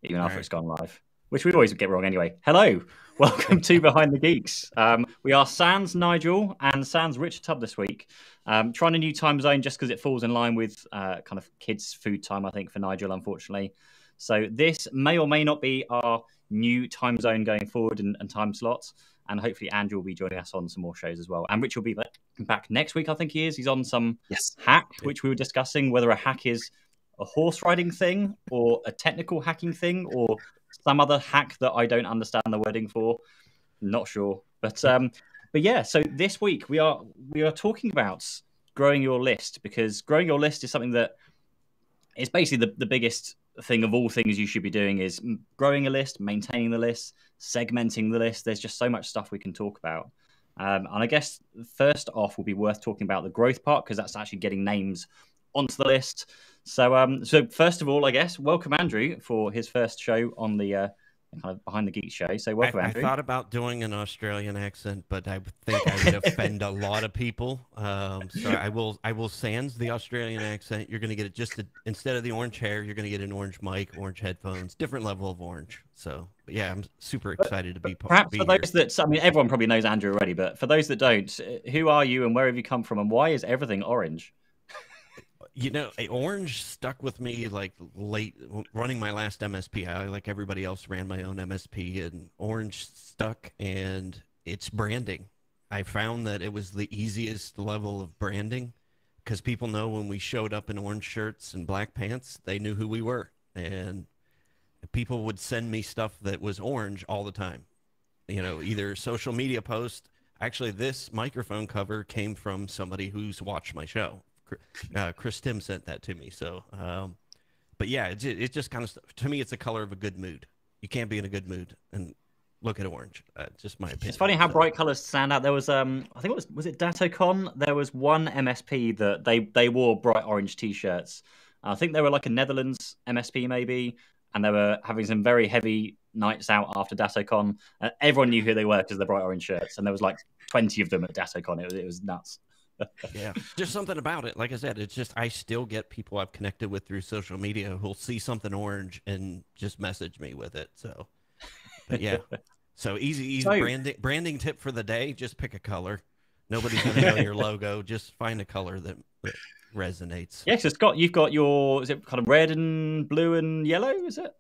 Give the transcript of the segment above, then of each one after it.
even after it's gone live, which we always get wrong anyway. Hello, welcome to Behind the Geeks. We are Sans Nigel and Sans Richard Tubb this week. Trying a new time zone just because it falls in line with kind of kids' food time, I think, for Nigel, unfortunately. So this may or may not be our new time zone going forward and time slots. And hopefully Andrew will be joining us on some more shows as well. And Rich will be back next week, I think he is. He's on some hack, which we were discussing, whether a hack is a horse riding thing or a technical hacking thing or some other hack that I don't understand the wording for. Not sure. But yeah, so this week we are talking about growing your list, because growing your list is something that is basically the biggest thing of all things you should be doing, is growing a list, maintaining the list, segmenting the list. There's just so much stuff we can talk about. And I guess first off will be worth talking about the growth part, because that's actually getting names onto the list. So first of all, I guess, welcome Andrew for his first show on the kind of Behind the Geeks show. So welcome, Andrew. I thought about doing an Australian accent, but I think I would offend a lot of people. So I will sans the Australian accent. You're going to get it instead of the orange hair, you're going to get an orange mic, orange headphones, different level of orange. So but yeah, I'm super excited to be part. Perhaps for those that, I mean, everyone probably knows Andrew already, but for those that don't, who are you and where have you come from and why is everything orange? You know, orange stuck with me like late running my last MSP. I, like everybody else, ran my own MSP, and orange stuck, and it's branding. I found that it was the easiest level of branding, because people know when we showed up in orange shirts and black pants, they knew who we were. And people would send me stuff that was orange all the time. You know, either social media post. Actually, this microphone cover came from somebody who's watched my show. Chris Tim sent that to me. So, but yeah, it just kind of, to me, it's the color of a good mood. You can't be in a good mood and look at orange. Just my opinion. It's funny how bright colors stand out. There was, I think was it DatoCon? There was one MSP that they wore bright orange T-shirts. I think they were like a Netherlands MSP maybe, and they were having some very heavy nights out after DatoCon. Everyone knew who they were because of the bright orange shirts, and there was like 20 of them at DatoCon. It was nuts. Yeah, just something about it. Like I said, it's just I still get people I've connected with through social media who'll see something orange and just message me with it. So, but yeah, so easy branding tip for the day: just pick a color. Nobody's gonna know your logo. Just find a color that resonates. Yes, you've got your, is it kind of red and blue and yellow? Is it?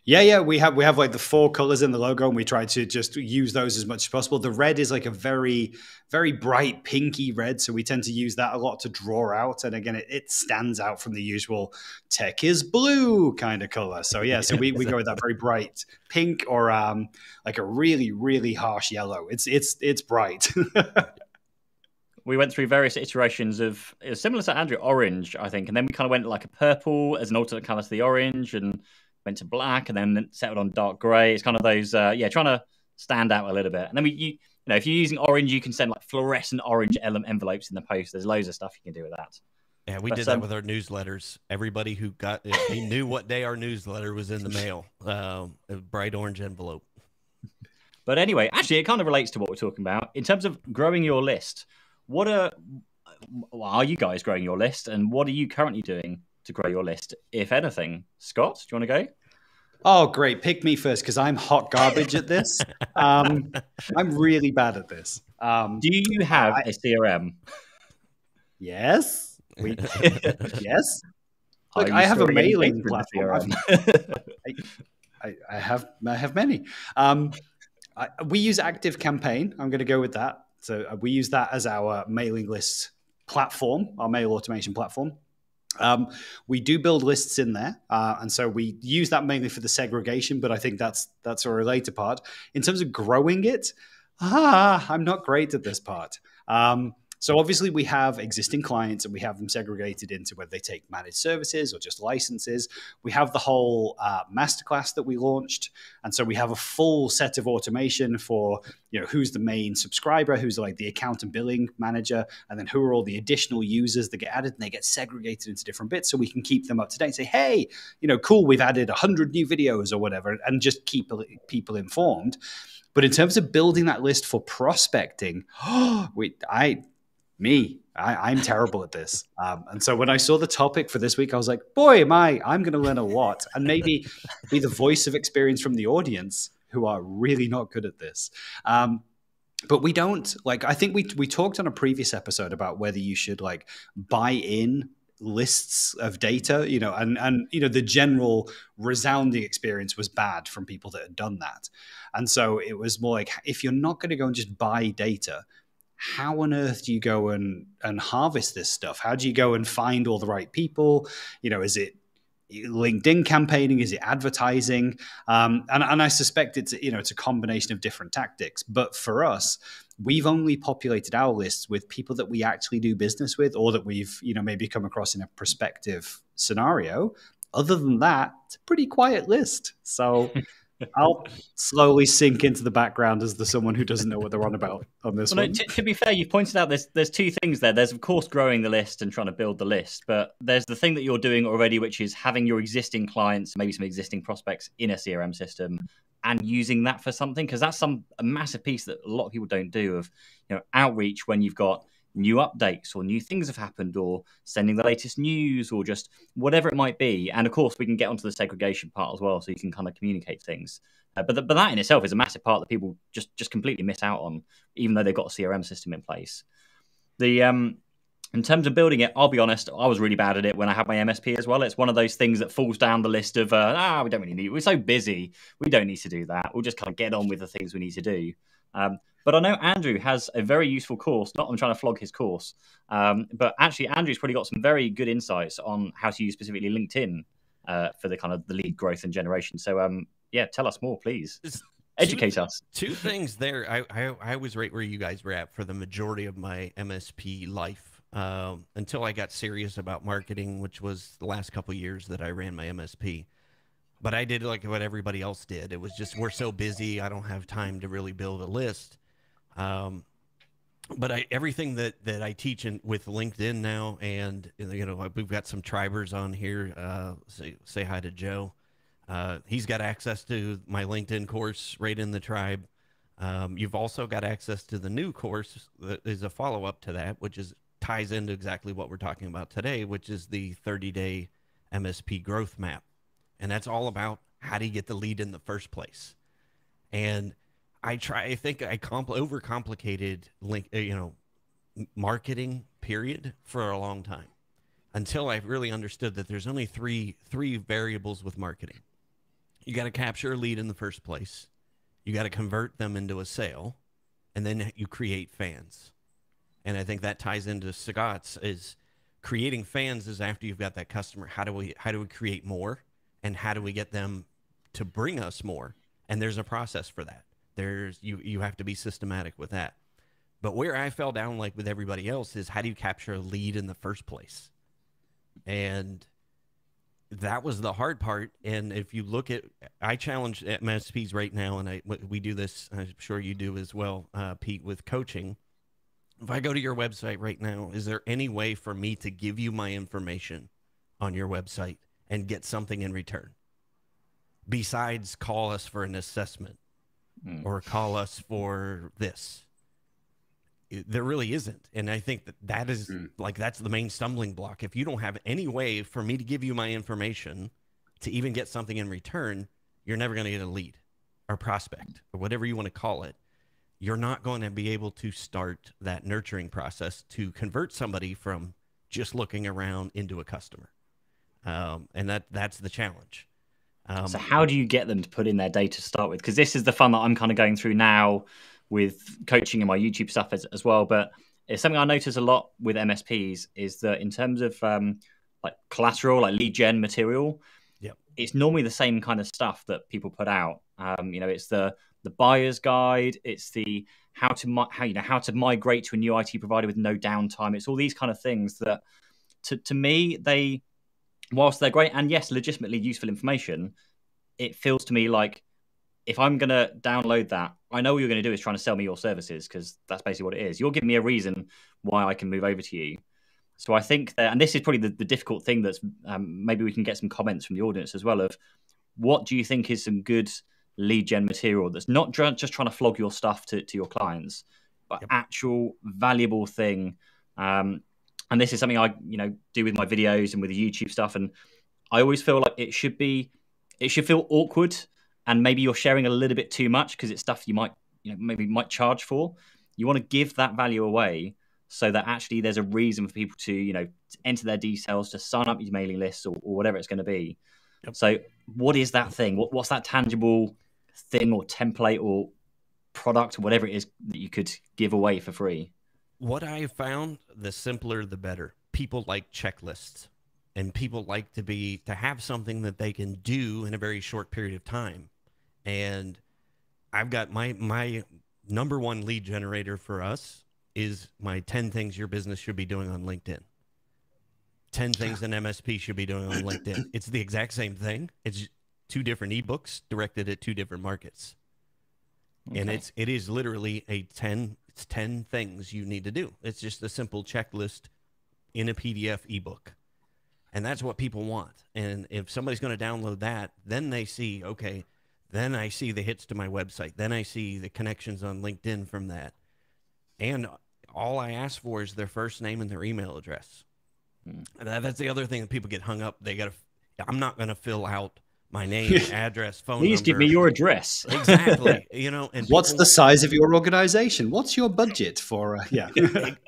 Yeah, we have like the 4 colors in the logo, and we try to just use those as much as possible. The red is like a very, very bright pinky red, so we tend to use that a lot to draw out. And again, it stands out from the usual tech is blue kind of color. So yeah, so we go with that very bright pink or like a really, really harsh yellow. It's bright. We went through various iterations of, it was similar to Andrew, orange, I think, and then we kind of went like a purple as an alternate color to the orange, and went to black, and then settled on dark gray. It's kind of those, trying to stand out a little bit. And then you know, if you're using orange, you can send like fluorescent orange envelopes in the post. There's loads of stuff you can do with that. Yeah, we did that with our newsletters. Everybody who got it, they knew what day our newsletter was in the mail. A bright orange envelope. But anyway, actually, it kind of relates to what we're talking about in terms of growing your list. What are you guys growing your list, and what are you currently doing to grow your list, if anything? Scott, do you want to go? Oh, great. Pick me first, because I'm hot garbage at this. I'm really bad at this. Do you have a CRM? Yes. Yes. Look, I have a mailing platform. I have many. We use ActiveCampaign. I'm going to go with that. So we use that as our mailing list platform, our mail automation platform. We do build lists in there, and so we use that mainly for the segregation, but I think that's a related part. In terms of growing it, I'm not great at this part. So obviously we have existing clients, and we have them segregated into whether they take managed services or just licenses. We have the whole masterclass that we launched, and so we have a full set of automation for, you know, who's the main subscriber, who's like the account and billing manager, and then who are all the additional users that get added, and they get segregated into different bits so we can keep them up to date. Say, hey, you know, cool, we've added 100 new videos or whatever, and just keep people informed. But in terms of building that list for prospecting, me, I'm terrible at this. And so when I saw the topic for this week, I was like, boy, I'm going to learn a lot and maybe be the voice of experience from the audience who are really not good at this. But we don't, like, I think we talked on a previous episode about whether you should like buy in lists of data, and the general resounding experience was bad from people that had done that. And so it was more like, if you're not going to go and just buy data, how on earth do you go and harvest this stuff? How do you go and find all the right people? Is it LinkedIn campaigning? Is it advertising? And I suspect it's a combination of different tactics. But for us, we've only populated our lists with people that we actually do business with, or that we've maybe come across in a prospective scenario. Other than that, it's a pretty quiet list. So I'll slowly sink into the background as someone who doesn't know what they're on about on this one. No, to be fair, you've pointed out there's two things there. There's, of course, growing the list and trying to build the list, but there's the thing that you're doing already, which is having your existing clients, maybe some existing prospects in a CRM system, and using that for something, because that's a massive piece that a lot of people don't do, of outreach when you've got new updates or new things have happened, or sending the latest news, or just whatever it might be. And of course, we can get onto the segregation part as well, so you can kind of communicate things. But that in itself is a massive part that people just completely miss out on, even though they've got a CRM system in place. In terms of building it, I'll be honest, I was really bad at it when I had my MSP as well. It's one of those things that falls down the list of, we don't really need, we're so busy, we don't need to do that. We'll just kind of get on with the things we need to do. But I know Andrew has a very useful course. Not I'm trying to flog his course, but actually Andrew's probably got some very good insights on how to use specifically LinkedIn for the kind of the lead growth and generation. So yeah, tell us more, please. Educate us. Two things there. I was right where you guys were at for the majority of my MSP life, until I got serious about marketing, which was the last couple of years that I ran my MSP. But I did like what everybody else did. It was just, we're so busy, I don't have time to really build a list. But everything that I teach with LinkedIn now, and we've got some tribers on here. Say hi to Joe. He's got access to my LinkedIn course right in the tribe. You've also got access to the new course that is a follow-up to that, which ties into exactly what we're talking about today, which is the 30-day MSP growth map. And that's all about how do you get the lead in the first place. And I think I overcomplicated marketing period for a long time, until I really understood that there's only three variables with marketing. You got to capture a lead in the first place. You got to convert them into a sale, and then you create fans. And I think that ties into Sagat's, is creating fans is after you've got that customer. How do we create more, and how do we get them to bring us more? And there's a process for that. You have to be systematic with that. But where I fell down, like with everybody else, is how do you capture a lead in the first place? And that was the hard part. And if you look at, I challenge MSPs right now, and we do this, I'm sure you do as well, Pete, with coaching. If I go to your website right now, is there any way for me to give you my information on your website and get something in return, besides call us for an assessment or call us for this? There really isn't. And I think that is that's the main stumbling block. If you don't have any way for me to give you my information to even get something in return, you're never going to get a lead or prospect or whatever you want to call it. You're not going to be able to start that nurturing process to convert somebody from just looking around into a customer. And that's the challenge. So how do you get them to put in their data to start with? Because this is the fun that I'm kind of going through now with coaching and my YouTube stuff as well. But it's something I notice a lot with MSPs is that in terms of like collateral, like lead gen material, it's normally the same kind of stuff that people put out. It's the buyer's guide, it's the how to migrate to a new IT provider with no downtime. It's all these kind of things that to me, whilst they're great and yes, legitimately useful information, it feels to me like if I'm going to download that, I know what you're going to do is trying to sell me your services, because that's basically what it is. You're giving me a reason why I can move over to you. So I think that, and this is probably the difficult thing that's maybe we can get some comments from the audience as well of what do you think is some good lead gen material that's not just trying to flog your stuff to your clients, but actual valuable thing And this is something I do with my videos and with the YouTube stuff. And I always feel like it should feel awkward, and maybe you're sharing a little bit too much because it's stuff you might might charge for. You want to give that value away so that actually there's a reason for people to enter their details, to sign up your mailing lists or whatever it's going to be. Yep. So what is that thing? What's that tangible thing or template or product or whatever it is that you could give away for free? What I have found, the simpler the better. People like checklists, and people like to have something that they can do in a very short period of time. And I've got my number one lead generator for us is my 10 things your business should be doing on LinkedIn. 10 things an MSP should be doing on LinkedIn. It's the exact same thing. It's 2 different ebooks directed at 2 different markets. Okay. And it is literally it's 10 things you need to do. It's just a simple checklist in a PDF ebook. And that's what people want. And if somebody's going to download that, then they see, okay, then I see the hits to my website. Then I see the connections on LinkedIn from that. And all I ask for is their first name and their email address. And that's the other thing that people get hung up. I'm not going to fill out my name, address, phone number. Please give me your address. Exactly. And what's the size of your organization? What's your budget for?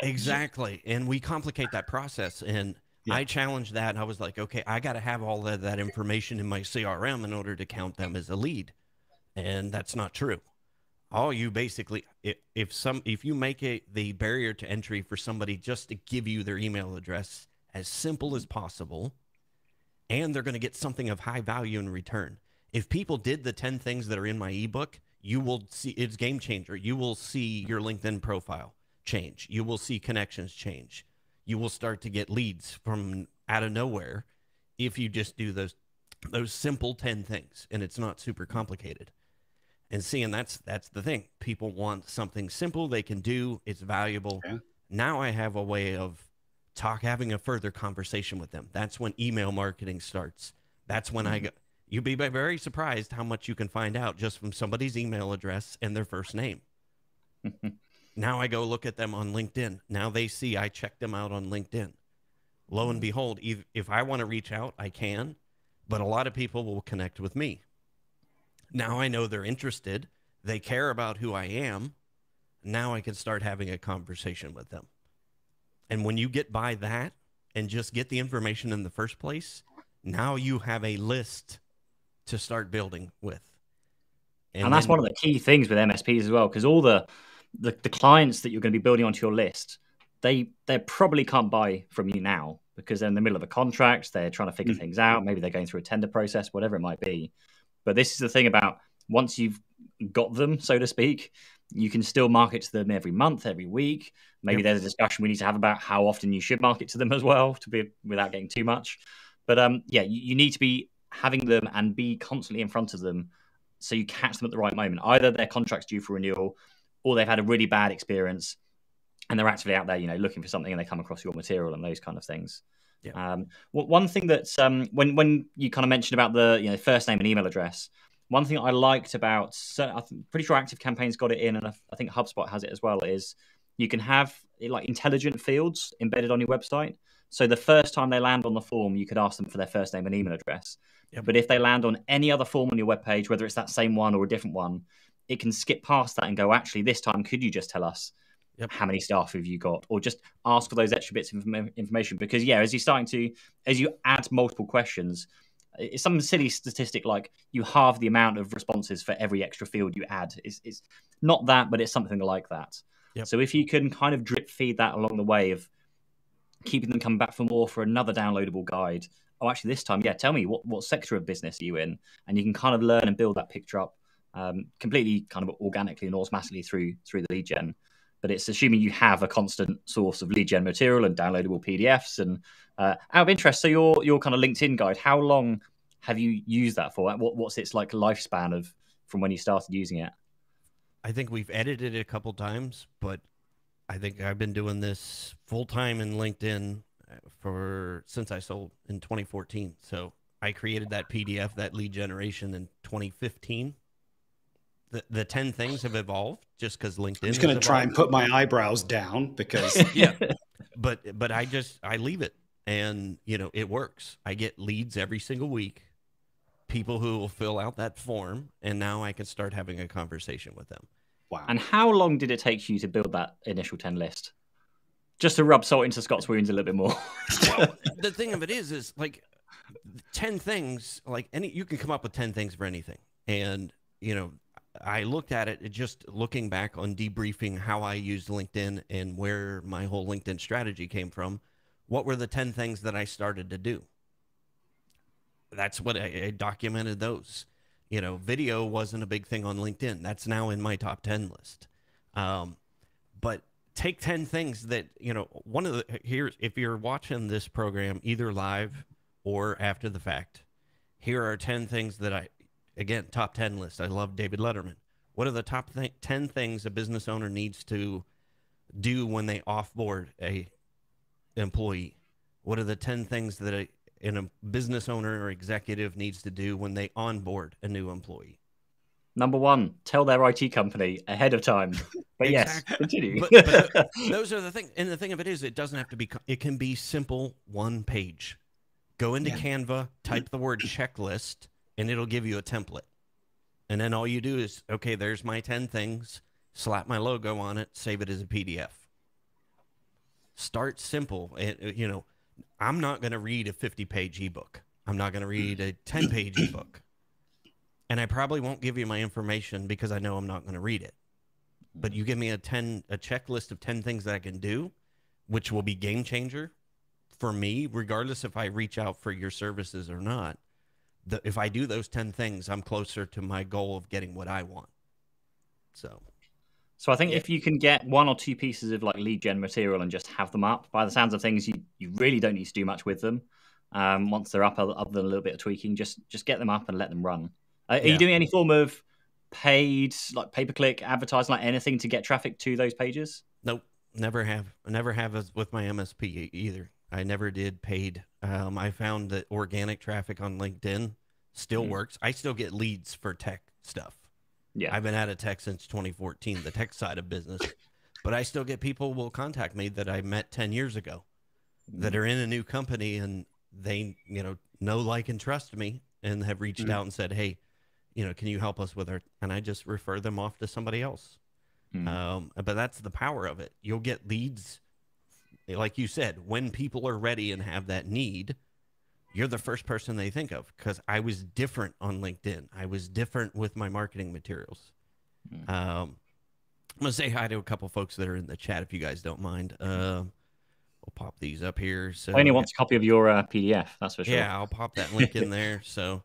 Exactly. And we complicate that process. And I challenged that. And I was like, okay, I got to have all of that information in my CRM in order to count them as a lead. And that's not true. All you basically, if you make the barrier to entry for somebody just to give you their email address as simple as possible, and they're going to get something of high value in return. If people did the 10 things that are in my ebook, you will see it's game changer. You will see your LinkedIn profile change. You will see connections change. You will start to get leads from out of nowhere if you just do those simple 10 things, and it's not super complicated. And seeing that's the thing. People want something simple they can do. It's valuable. Yeah. Now I have a way of having a further conversation with them. That's when email marketing starts. That's when you'd be very surprised how much you can find out just from somebody's email address and their first name. Now I go look at them on LinkedIn. Now they see I checked them out on LinkedIn. Lo and behold, if I want to reach out, I can, but a lot of people will connect with me. Now I know they're interested. They care about who I am. Now I can start having a conversation with them. And when you get by that and just get the information in the first place, now you have a list to start building with. And that's one of the key things with MSPs as well, because all the clients that you're going to be building onto your list, they probably can't buy from you now because they're in the middle of a contract. They're trying to figure things out. Maybe they're going through a tender process, whatever it might be. But this is the thing about once you've got them, so to speak, you can still market to them every month, every week. Maybe there's a discussion we need to have about how often you should market to them as well, without getting too much. But you need to be having them and be constantly in front of them so you catch them at the right moment. Either their contract's due for renewal or they've had a really bad experience and they're actively out there, looking for something and they come across your material and those kind of things. Yeah. One thing that's when you kind of mentioned about the first name and email address, one thing I liked about, I'm pretty sure ActiveCampaign's got it in, and I think HubSpot has it as well, is you can have like intelligent fields embedded on your website. So the first time they land on the form, you could ask them for their first name and email address. Yep. But if they land on any other form on your webpage, whether it's that same one or a different one, it can skip past that and go, actually, this time, could you just tell us how many staff have you got? Or just ask for those extra bits of information. Because, as you add multiple questions, it's some silly statistic like you halve the amount of responses for every extra field you add. It's not that, but it's something like that. Yep. So if you can kind of drip feed that along the way of keeping them coming back for more for another downloadable guide. Oh, actually, this time, tell me what sector of business are you in? And you can kind of learn and build that picture up completely kind of organically and automatically through the lead gen. But it's assuming you have a constant source of lead gen material and downloadable PDFs. And out of interest, so your kind of LinkedIn guide, how long have you used that for? What's its like lifespan of from when you started using it? I think we've edited it a couple times, but I think I've been doing this full time in LinkedIn since I sold in 2014. So I created that PDF, that lead generation in 2015. The 10 things have evolved just because LinkedIn. I'm just going to try and put my eyebrows down because but I leave it, and it works. I get leads every single week, people who will fill out that form, and now I can start having a conversation with them. Wow. And how long did it take you to build that initial 10 list? Just to rub salt into Scott's wounds a little bit more. Well, the thing of it is like 10 things, like you can come up with 10 things for anything. And, I looked at it just looking back on debriefing how I used LinkedIn and where my whole LinkedIn strategy came from. What were the 10 things that I started to do? That's what I documented those. Video wasn't a big thing on LinkedIn. That's now in my top 10 list. But take 10 things that, if you're watching this program either live or after the fact, here are 10 things that again, top 10 list. I love David Letterman. What are the top 10 things a business owner needs to do when they offboard a employee? What are the 10 things that a business owner or executive needs to do when they onboard a new employee? Number one, tell their IT company ahead of time. But yes, continue. But those are the things. And the thing of it is, it doesn't have to be, it can be simple, one page. Go into Canva, type the word checklist, and it'll give you a template. And then all you do is, okay, there's my 10 things, slap my logo on it, save it as a PDF. Start simple. And, I'm not going to read a 50-page ebook. I'm not going to read a 10-page ebook. And I probably won't give you my information because I know I'm not going to read it. But you give me a checklist of 10 things that I can do, which will be game changer for me, regardless if I reach out for your services or not. If I do those 10 things, I'm closer to my goal of getting what I want. So I think if you can get one or two pieces of like lead gen material and just have them up, by the sounds of things, you really don't need to do much with them. Once they're up, other than a little bit of tweaking, just get them up and let them run. Are you doing any form of paid, like pay-per-click advertising, like anything to get traffic to those pages? Nope, never have. I never have with my MSP either. I never did paid. I found that organic traffic on LinkedIn still works. I still get leads for tech stuff. Yeah, I've been out of tech since 2014, the tech side of business. But I still get people will contact me that I met 10 years ago that are in a new company, and they, know, like, and trust me, and have reached out and said, hey, can you help us with our, and I just refer them off to somebody else. But that's the power of it. You'll get leads, like you said, when people are ready and have that need. You're the first person they think of, because I was different on LinkedIn. I was different with my marketing materials. I'm going to say hi to a couple folks that are in the chat, if you guys don't mind. We'll pop these up here. So I only want a copy of your PDF, that's for sure. Yeah, I'll pop that link in there. So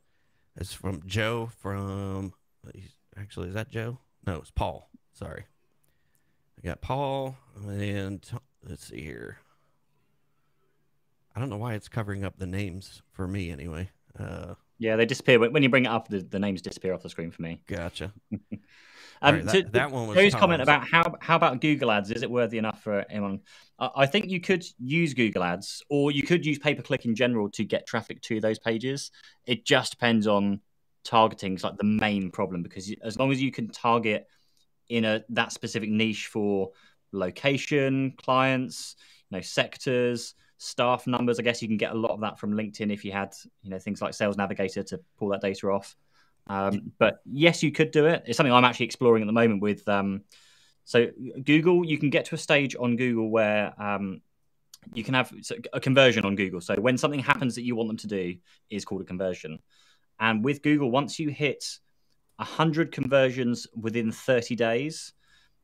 it's from Joe actually, is that Joe? No, it's Paul. Sorry. I got Paul, and let's see here. I don't know why it's covering up the names for me anyway. Yeah, they disappear. When you bring it up, the names disappear off the screen for me. Gotcha. Right, that one was Joe's comment about how about Google Ads? Is it worthy enough for anyone? I think you could use Google Ads, or you could use pay-per-click in general to get traffic to those pages. It just depends on targeting. It's like the main problem, because as long as you can target in that specific niche for location, clients, sectors, staff numbers, I guess you can get a lot of that from LinkedIn if you had, things like Sales Navigator to pull that data off. But yes, you could do it. It's something I'm actually exploring at the moment with. So Google, you can get to a stage on Google where you can have a conversion on Google. So when something happens that you want them to do is called a conversion. And with Google, once you hit 100 conversions within 30 days,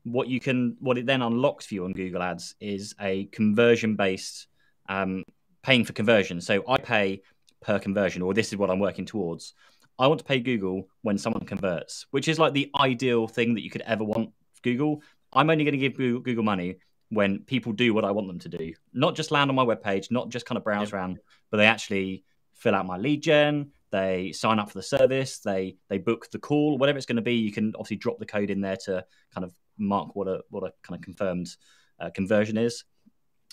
what it then unlocks for you on Google Ads is a conversion-based paying for conversion. So I pay per conversion, or this is what I'm working towards. I want to pay Google when someone converts, which is like the ideal thing that you could ever want Google. I'm only going to give Google money when people do what I want them to do, not just land on my webpage, not just kind of browse around, but they actually fill out my lead gen, they sign up for the service, they book the call, whatever it's going to be. You can obviously drop the code in there to kind of mark what a kind of confirmed conversion is.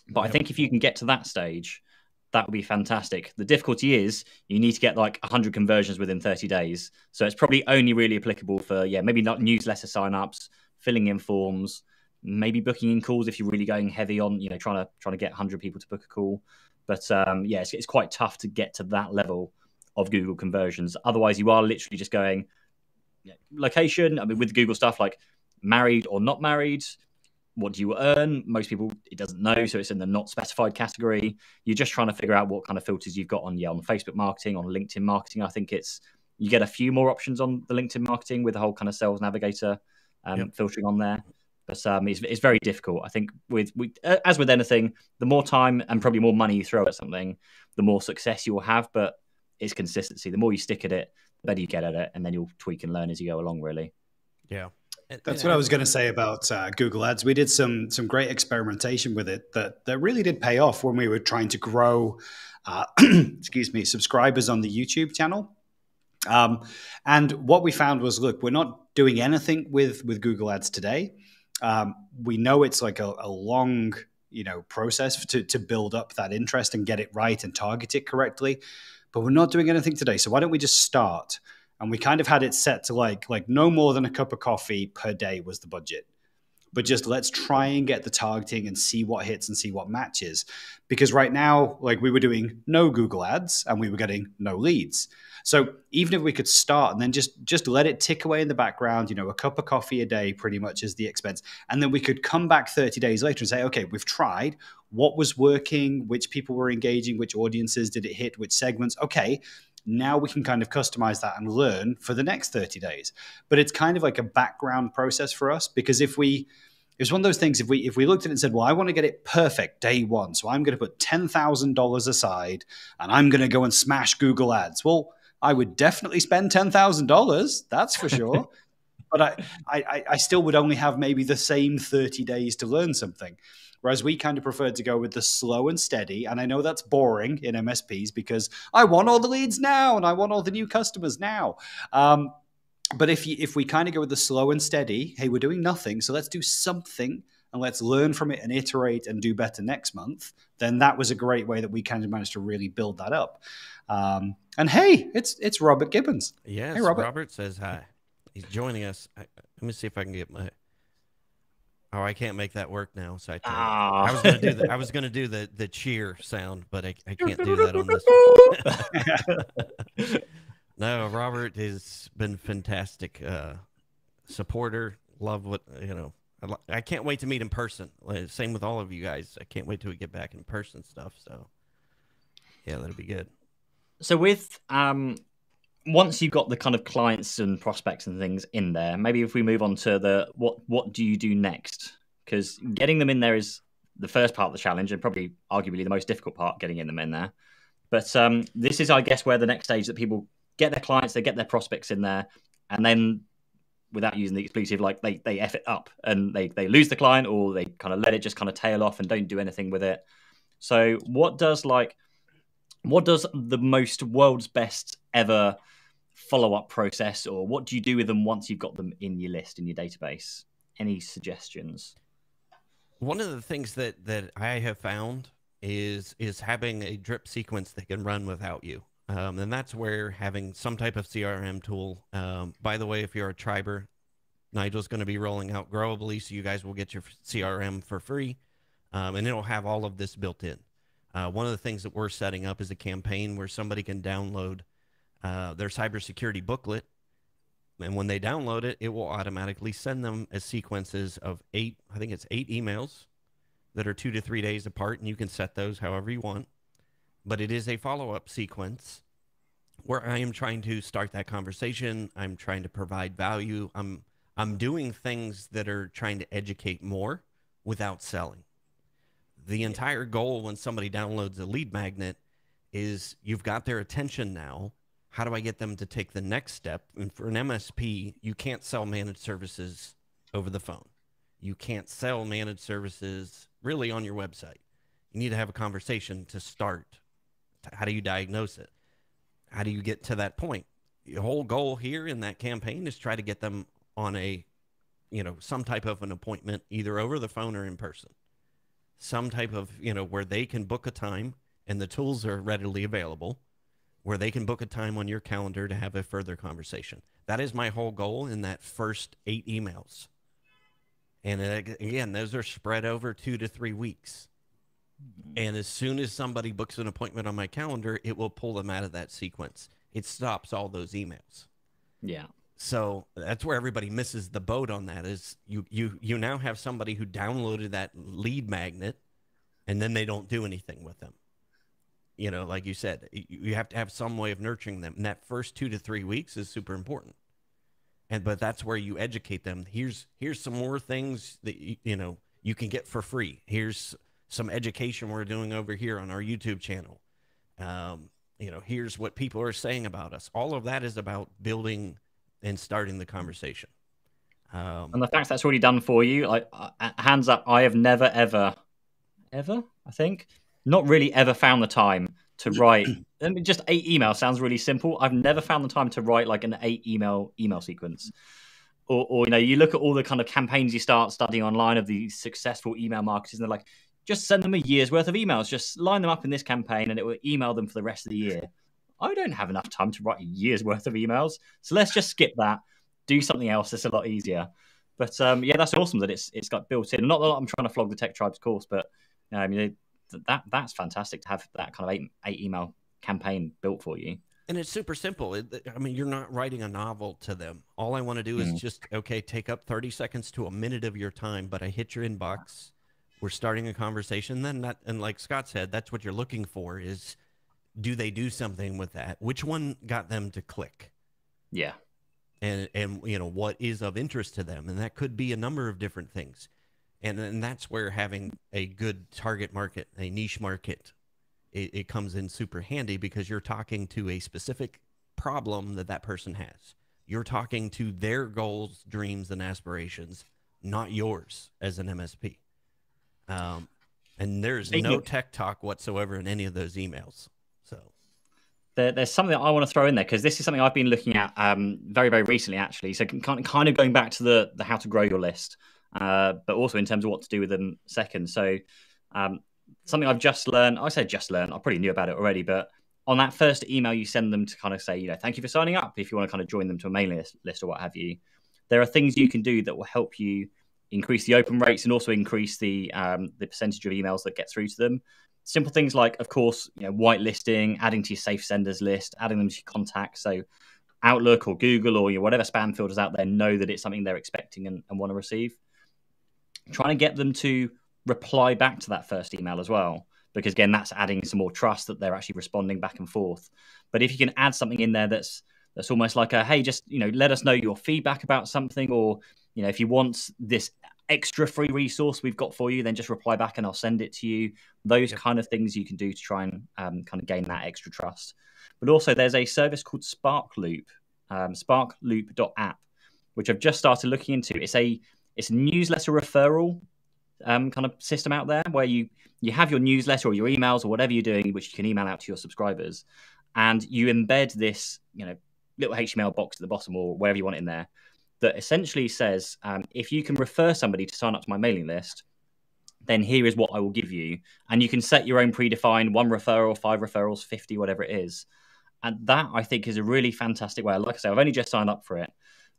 But I think if you can get to that stage, that would be fantastic. The difficulty is you need to get like 100 conversions within 30 days. So it's probably only really applicable for, maybe not newsletter signups, filling in forms, maybe booking in calls if you're really going heavy on, trying to get 100 people to book a call. But yeah, it's quite tough to get to that level of Google conversions. Otherwise, you are literally just going location. I mean, with Google stuff like married or not married, what do you earn? Most people, it doesn't know, so it's in the not specified category. You're just trying to figure out what kind of filters you've got on Facebook marketing, on LinkedIn marketing. I think you get a few more options on the LinkedIn marketing with the whole kind of sales navigator filtering on there. But it's very difficult. I think as with anything, the more time and probably more money you throw at something, the more success you will have. But it's consistency. The more you stick at it, the better you get at it, and then you'll tweak and learn as you go along, really. Yeah. That's what I was going to say about Google Ads. We did some great experimentation with it that really did pay off when we were trying to grow, subscribers on the YouTube channel. And what we found was, look, we're not doing anything with Google Ads today. We know it's like a long, process to build up that interest and get it right and target it correctly. But we're not doing anything today. So why don't we just start? And we kind of had it set to like no more than a cup of coffee per day was the budget. But just let's try and get the targeting and see what hits and see what matches. Because right now, like we were doing no Google Ads and we were getting no leads. So even if we could start and then just let it tick away in the background, a cup of coffee a day pretty much is the expense. And then we could come back 30 days later and say, okay, we've tried. What was working? Which people were engaging? Which audiences did it hit? Which segments? Okay. Now we can kind of customize that and learn for the next 30 days. But it's kind of like a background process for us, because it's one of those things, if we looked at it and said, well, I want to get it perfect day one, so I'm going to put $10,000 aside and I'm going to go and smash Google Ads. Well, I would definitely spend $10,000, that's for sure. But I still would only have maybe the same 30 days to learn something. Whereas we kind of preferred to go with the slow and steady. And I know that's boring in MSPs because I want all the leads now and I want all the new customers now. But if we kind of go with the slow and steady, hey, we're doing nothing, so let's do something and let's learn from it and iterate and do better next month, then that was a great way that we kind of managed to really build that up. And hey, it's Robert Gibbons. Yes, hey, Robert says hi. He's joining us. Let me see if I can get my... Oh, I can't make that work now. So I was gonna do the cheer sound, but I can't do that on this. No, Robert has been fantastic supporter. Love what I can't wait to meet in person. Same with all of you guys. I can't wait till we get back in person stuff. So yeah, that'll be good. So with once you've got the kind of clients and prospects and things in there, maybe if we move on to the what do you do next? Because getting them in there is the first part of the challenge and probably arguably the most difficult part, getting them in there. But this is, I guess, where the next stage that people get their clients, they get their prospects in there, and then without using the expletive, like they F it up and they lose the client, or they kind of let it just kind of tail off and don't do anything with it. So what does the most world's best ever follow-up process, or what do you do with them once you've got them in your list, in your database? Any suggestions? One of the things that I have found is having a drip sequence that can run without you. And that's where having some type of CRM tool. By the way, if you're a triber, Nigel's going to be rolling out Growably, so you guys will get your CRM for free, and it'll have all of this built in. One of the things that we're setting up is a campaign where somebody can download their cybersecurity booklet, and when they download it, it will automatically send them as sequences of 8 emails that are 2 to 3 days apart, and you can set those however you want. But it is a follow-up sequence where I am trying to start that conversation. I'm trying to provide value. I'm doing things that are trying to educate more without selling. The entire goal when somebody downloads a lead magnet is you've got their attention now. How do I get them to take the next step? And for an MSP, you can't sell managed services over the phone. You can't sell managed services really on your website. You need to have a conversation to start. How do you diagnose it? How do you get to that point? The whole goal here in that campaign is try to get them on some type of an appointment, either over the phone or in person. Some type of, where they can book a time and the tools are readily available, where they can book a time on your calendar to have a further conversation. That is my whole goal in that first 8 emails. And again, those are spread over 2 to 3 weeks. And as soon as somebody books an appointment on my calendar, it will pull them out of that sequence. It stops all those emails. Yeah. So that's where everybody misses the boat on that is you now have somebody who downloaded that lead magnet and then they don't do anything with them. You know, like you said, you have to have some way of nurturing them. And that first 2 to 3 weeks is super important. But that's where you educate them. Here's some more things that, you can get for free. Here's some education we're doing over here on our YouTube channel. Here's what people are saying about us. All of that is about building and starting the conversation. And the fact that's already done for you, hands up, I have never, ever, I think, not really ever found the time to write. Just 8 emails sounds really simple. I've never found the time to write like an 8 email sequence. Or you look at all the kind of campaigns you start studying online of these successful email marketers, and they're like, just send them a year's worth of emails. Just line them up in this campaign and it will email them for the rest of the year. I don't have enough time to write a year's worth of emails. So let's just skip that. Do something else that's a lot easier. But that's awesome that it's got built in. Not that I'm trying to flog the Tech Tribes course, but that's fantastic to have that kind of 8 email campaign built for you. And it's super simple. You're not writing a novel to them. All I want to do is just, take up 30 seconds to a minute of your time, but I hit your inbox. We're starting a conversation. And like Scott said, that's what you're looking for is, do they do something with that? Which one got them to click? Yeah. And what is of interest to them? And that could be a number of different things. And that's where having a good target market, a niche market, it comes in super handy because you're talking to a specific problem that person has. You're talking to their goals, dreams, and aspirations, not yours as an MSP. And there's no tech talk whatsoever in any of those emails. So there's something that I want to throw in there because this is something I've been looking at very, very recently, actually. So kind of going back to the how to grow your list, but also in terms of what to do with them second. So something I've just learned, I probably knew about it already, but on that first email you send them to kind of say, thank you for signing up, if you want to kind of join them to a mailing list or what have you, there are things you can do that will help you increase the open rates and also increase the percentage of emails that get through to them. Simple things like, of course, whitelisting, adding to your safe senders list, adding them to your contacts. So Outlook or Google or whatever spam filters out there know that it's something they're expecting and want to receive. Trying to get them to reply back to that first email as well, because again, that's adding some more trust that they're actually responding back and forth. But if you can add something in there that's almost like a, hey, just let us know your feedback about something, or if you want this extra free resource we've got for you, then just reply back and I'll send it to you. Those kind of things you can do to try and kind of gain that extra trust. But also there's a service called Sparkloop, sparkloop.app, which I've just started looking into. It's a newsletter referral kind of system out there where you have your newsletter or your emails or whatever you're doing, which you can email out to your subscribers, and you embed this little HTML box at the bottom or wherever you want it in there that essentially says, if you can refer somebody to sign up to my mailing list, then here is what I will give you. And you can set your own predefined 1 referral, 5 referrals, 50, whatever it is. And that, I think, is a really fantastic way. Like I say, I've only just signed up for it,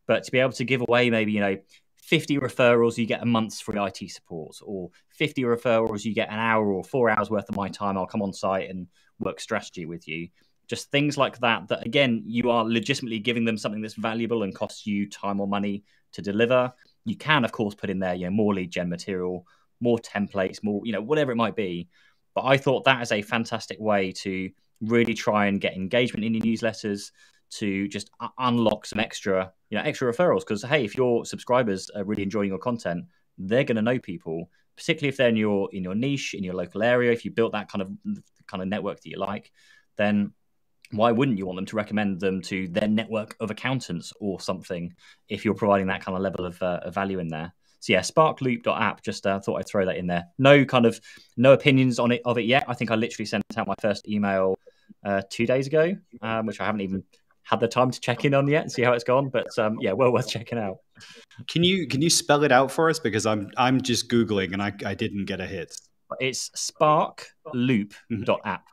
but to be able to give away maybe, 50 referrals, you get a month's free IT support, or 50 referrals, you get an hour or 4 hours worth of my time. I'll come on site and work strategy with you. Just things like that, again, you are legitimately giving them something that's valuable and costs you time or money to deliver. You can, of course, put in there, more lead gen material, more templates, more, whatever it might be. But I thought that is a fantastic way to really try and get engagement in your newsletters, to just unlock some extra referrals. Because, hey, if your subscribers are really enjoying your content, they're going to know people, particularly if they're in your niche, in your local area. If you built that kind of network that you like, then why wouldn't you want them to recommend them to their network of accountants or something if you're providing that kind of level of value in there? So yeah, sparkloop.app, just thought I'd throw that in there. No opinions of it yet. I think I literally sent out my first email 2 days ago, which I haven't even had the time to check in on yet and see how it's gone. But well worth checking out. Can you spell it out for us? Because I'm just Googling and I didn't get a hit. It's sparkloop.app.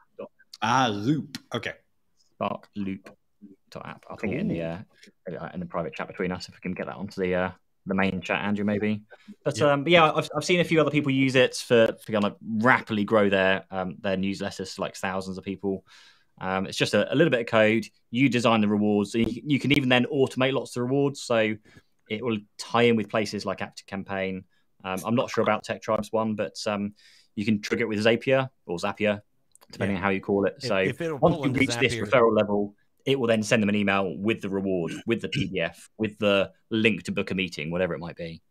Loop. Okay. Sparkloop.app. I'll ping it in the private chat between us if we can get that onto the the main chat, Andrew, maybe. But yeah, I've seen a few other people use it for kind of rapidly grow their newsletters to like thousands of people. It's just a little bit of code. You design the rewards. So you can even then automate lots of rewards. So it will tie in with places like ActiveCampaign. I'm not sure about Tech Tribe's one, but you can trigger it with Zapier or Zapier, depending on how you call it. So if once you reach this referral level, it will then send them an email with the reward, with the PDF, with the link to book a meeting, whatever it might be.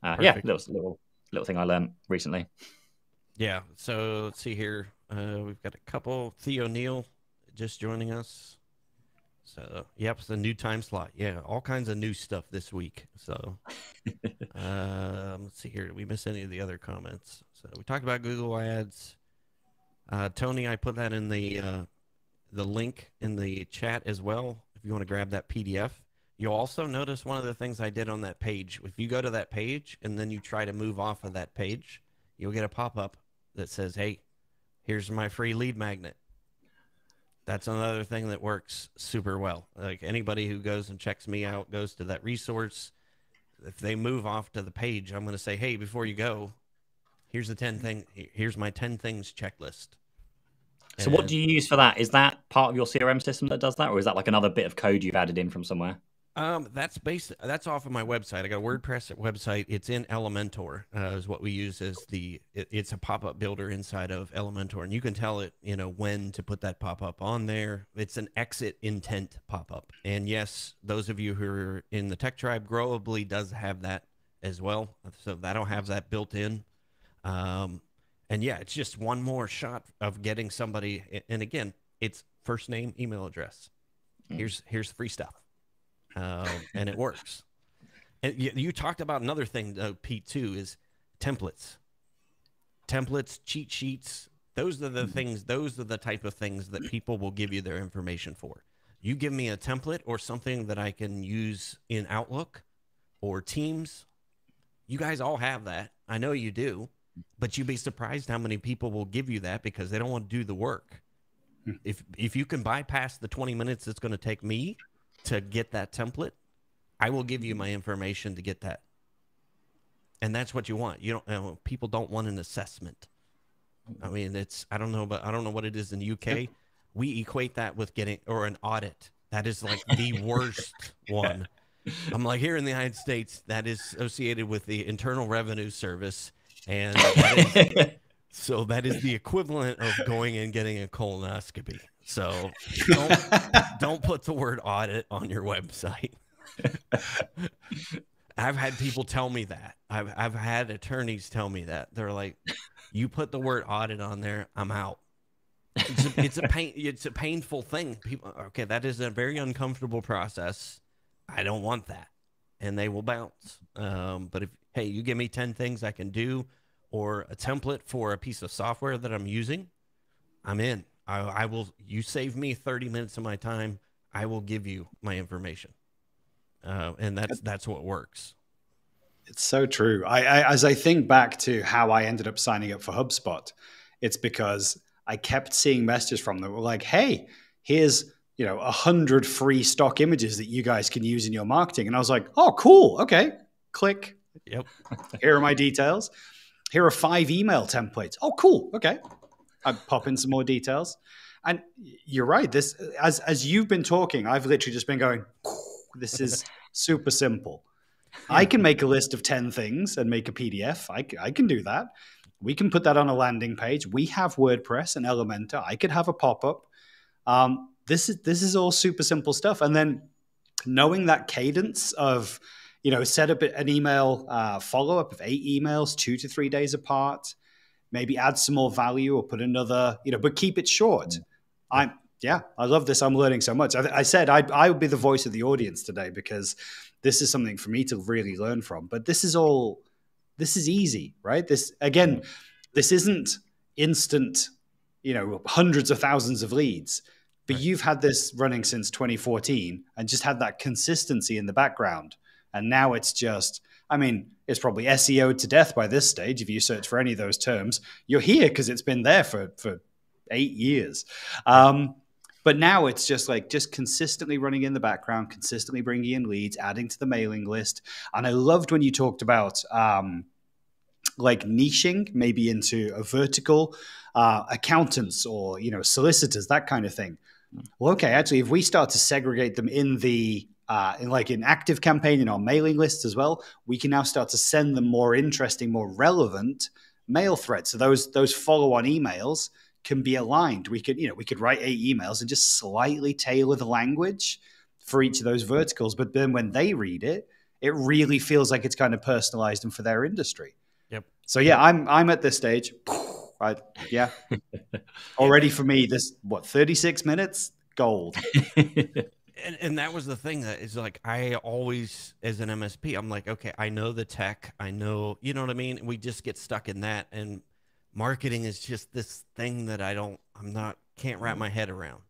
Yeah, little thing I learned recently. Yeah, so let's see here. We've got a couple. Theo Neal just joining us. So, yep, it's a new time slot. Yeah, all kinds of new stuff this week. So, let's see here. Did we miss any of the other comments? So, we talked about Google Ads. Tony, I put that in the link in the chat as well. If you want to grab that PDF, you'll also notice one of the things I did on that page. If you go to that page and then you try to move off of that page, you'll get a pop-up that says, "Hey, here's my free lead magnet." That's another thing that works super well. Like anybody who goes and checks me out, goes to that resource, if they move off to the page, I'm going to say, "Hey, before you go, here's my 10 things checklist." So what do you use for that? Is that part of your CRM system that does that, or is that like another bit of code you've added in from somewhere? That's off of my website. I got a WordPress website. It's in Elementor, is what we use as it's a pop-up builder inside of Elementor, and you can tell it, when to put that pop-up on there. It's an exit intent pop-up, and yes, those of you who are in the Tech Tribe, Growably does have that as well, so that'll have that built in. And yeah, it's just one more shot of getting somebody, and again, it's first name, email address. Here's free stuff. And it works. And you talked about another thing, Pete, too, is templates. Templates, cheat sheets. Those are the things. Those are the type of things that people will give you their information for. You give me a template or something that I can use in Outlook or Teams. You guys all have that. I know you do. But you'd be surprised how many people will give you that because they don't want to do the work. If you can bypass the 20 minutes it's going to take me to get that template, I will give you my information to get that. And that's what you want. People don't want an assessment. I mean, I don't know what it is in the UK. We equate that with an audit. That is like the worst one. I'm like, here in the United States, that is associated with the Internal Revenue Service. And that is the equivalent of going and getting a colonoscopy. So don't put the word audit on your website. I've had people tell me that. I've had attorneys tell me that. They're like, you put the word audit on there, I'm out. It's a painful thing. Okay, that is a very uncomfortable process. I don't want that. And they will bounce. But if you give me 10 things I can do or a template for a piece of software that I'm using, I'm in. I will. You save me 30 minutes of my time. I will give you my information, and that's what works. It's so true. As I think back to how I ended up signing up for HubSpot, it's because I kept seeing messages from them like, "Hey, here's 100 free stock images that you guys can use in your marketing," and I was like, "Oh, cool. Okay, click. Yep. Here are my details. Here are 5 email templates. Oh, cool. Okay." I pop in some more details. And you're right. This, as you've been talking, I've literally just been going, this is super simple. I can make a list of 10 things and make a PDF. I can do that. We can put that on a landing page. We have WordPress and Elementor. I could have a pop-up. This is all super simple stuff. And then knowing that cadence of, set up an email follow-up of 8 emails, 2 to 3 days apart. Maybe add some more value or put another, but keep it short. I love this. I'm learning so much. I said I would be the voice of the audience today because this is something for me to really learn from. But this is easy, right? This isn't instant, hundreds of thousands of leads. But you've had this running since 2014 and just had that consistency in the background. And now it's just, it's probably SEO'd to death by this stage. If you search for any of those terms, you're here because it's been there for 8 years. But now it's just consistently running in the background, consistently bringing in leads, adding to the mailing list. And I loved when you talked about like niching maybe into a vertical, accountants or, solicitors, that kind of thing. Well, okay, actually, if we start to segregate them in the in active campaign in our mailing lists as well, we can now start to send them more interesting, more relevant mail threads. So those follow-on emails can be aligned. We could write 8 emails and just slightly tailor the language for each of those verticals. But then when they read it, it really feels like it's kind of personalized and for their industry. Yep. So yeah, I'm at this stage. Already for me, 36 minutes, gold. And that was the thing that is like, I always, as an MSP, I'm like, okay, I know the tech, I know, you know what I mean? We just get stuck in that. And marketing is just this thing that can't wrap my head around.